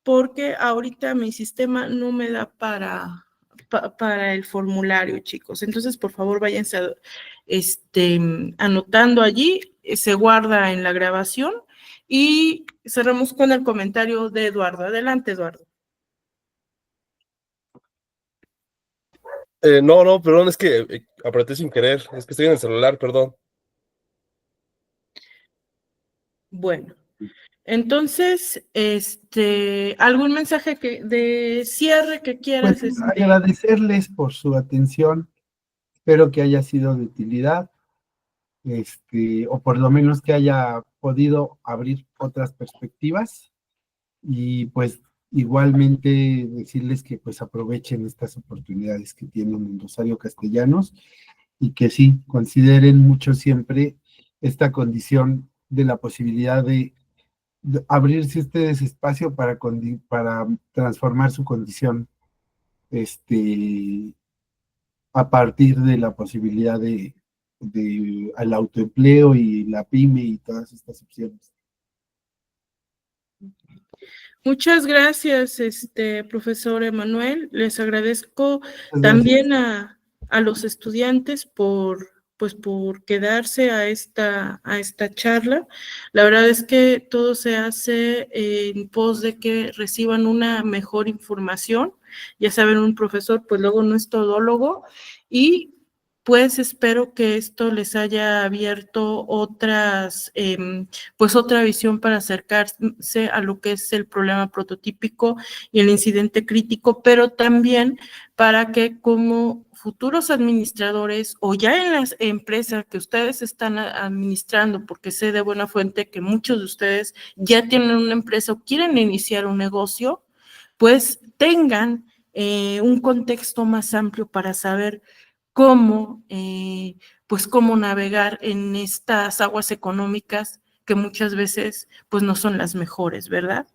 porque ahorita mi sistema no me da para el formulario, chicos. Entonces, por favor, váyanse anotando allí, se guarda en la grabación y cerramos con el comentario de Eduardo. Adelante, Eduardo. No, perdón, es que apreté sin querer, es que estoy en el celular, perdón. Bueno, entonces, ¿algún mensaje de cierre que quieras? Pues agradecerles por su atención, espero que haya sido de utilidad, o por lo menos que haya podido abrir otras perspectivas, y pues igualmente decirles que pues aprovechen estas oportunidades que tienen en Rosario Castellanos, y que sí, consideren mucho siempre esta condición de la posibilidad de abrirse ustedes espacio para transformar su condición, a partir de la posibilidad al autoempleo y la pyme y todas estas opciones. Muchas gracias, profesor Emanuel. Les agradezco Muchas también a los estudiantes pues por quedarse a esta charla. La verdad es que todo se hace en pos de que reciban una mejor información. Ya saben, un profesor pues luego no es todólogo, y pues espero que esto les haya abierto pues otra visión para acercarse a lo que es el problema prototípico y el incidente crítico, pero también para que como futuros administradores o ya en las empresas que ustedes están administrando, porque sé de buena fuente que muchos de ustedes ya tienen una empresa o quieren iniciar un negocio, pues tengan un contexto más amplio para saber cómo navegar en estas aguas económicas que muchas veces pues no son las mejores, ¿verdad?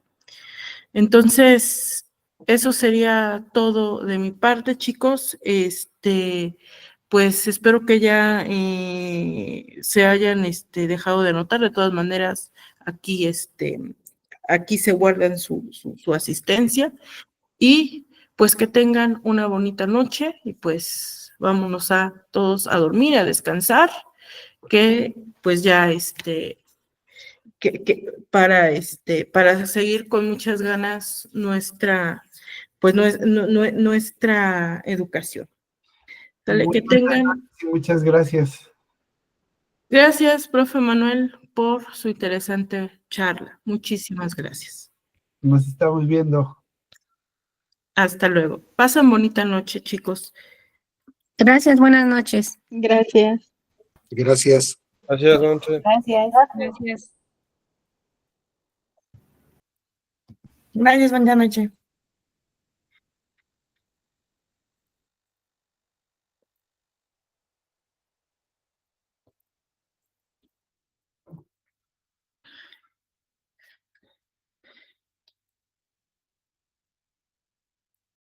Entonces, eso sería todo de mi parte, chicos. Pues espero que ya se hayan dejado de anotar. De todas maneras, aquí se guardan su asistencia, y pues que tengan una bonita noche, y pues vámonos a todos a dormir, a descansar, que pues ya para seguir con muchas ganas nuestra educación. Dale, que tengan. Muchas gracias. Gracias, profe Manuel, por su interesante charla. Muchísimas gracias. Nos estamos viendo. Hasta luego. Pasen bonita noche, chicos. Gracias, buenas noches. Gracias. Gracias. Gracias, noche. Gracias. Gracias. Gracias, buena noche.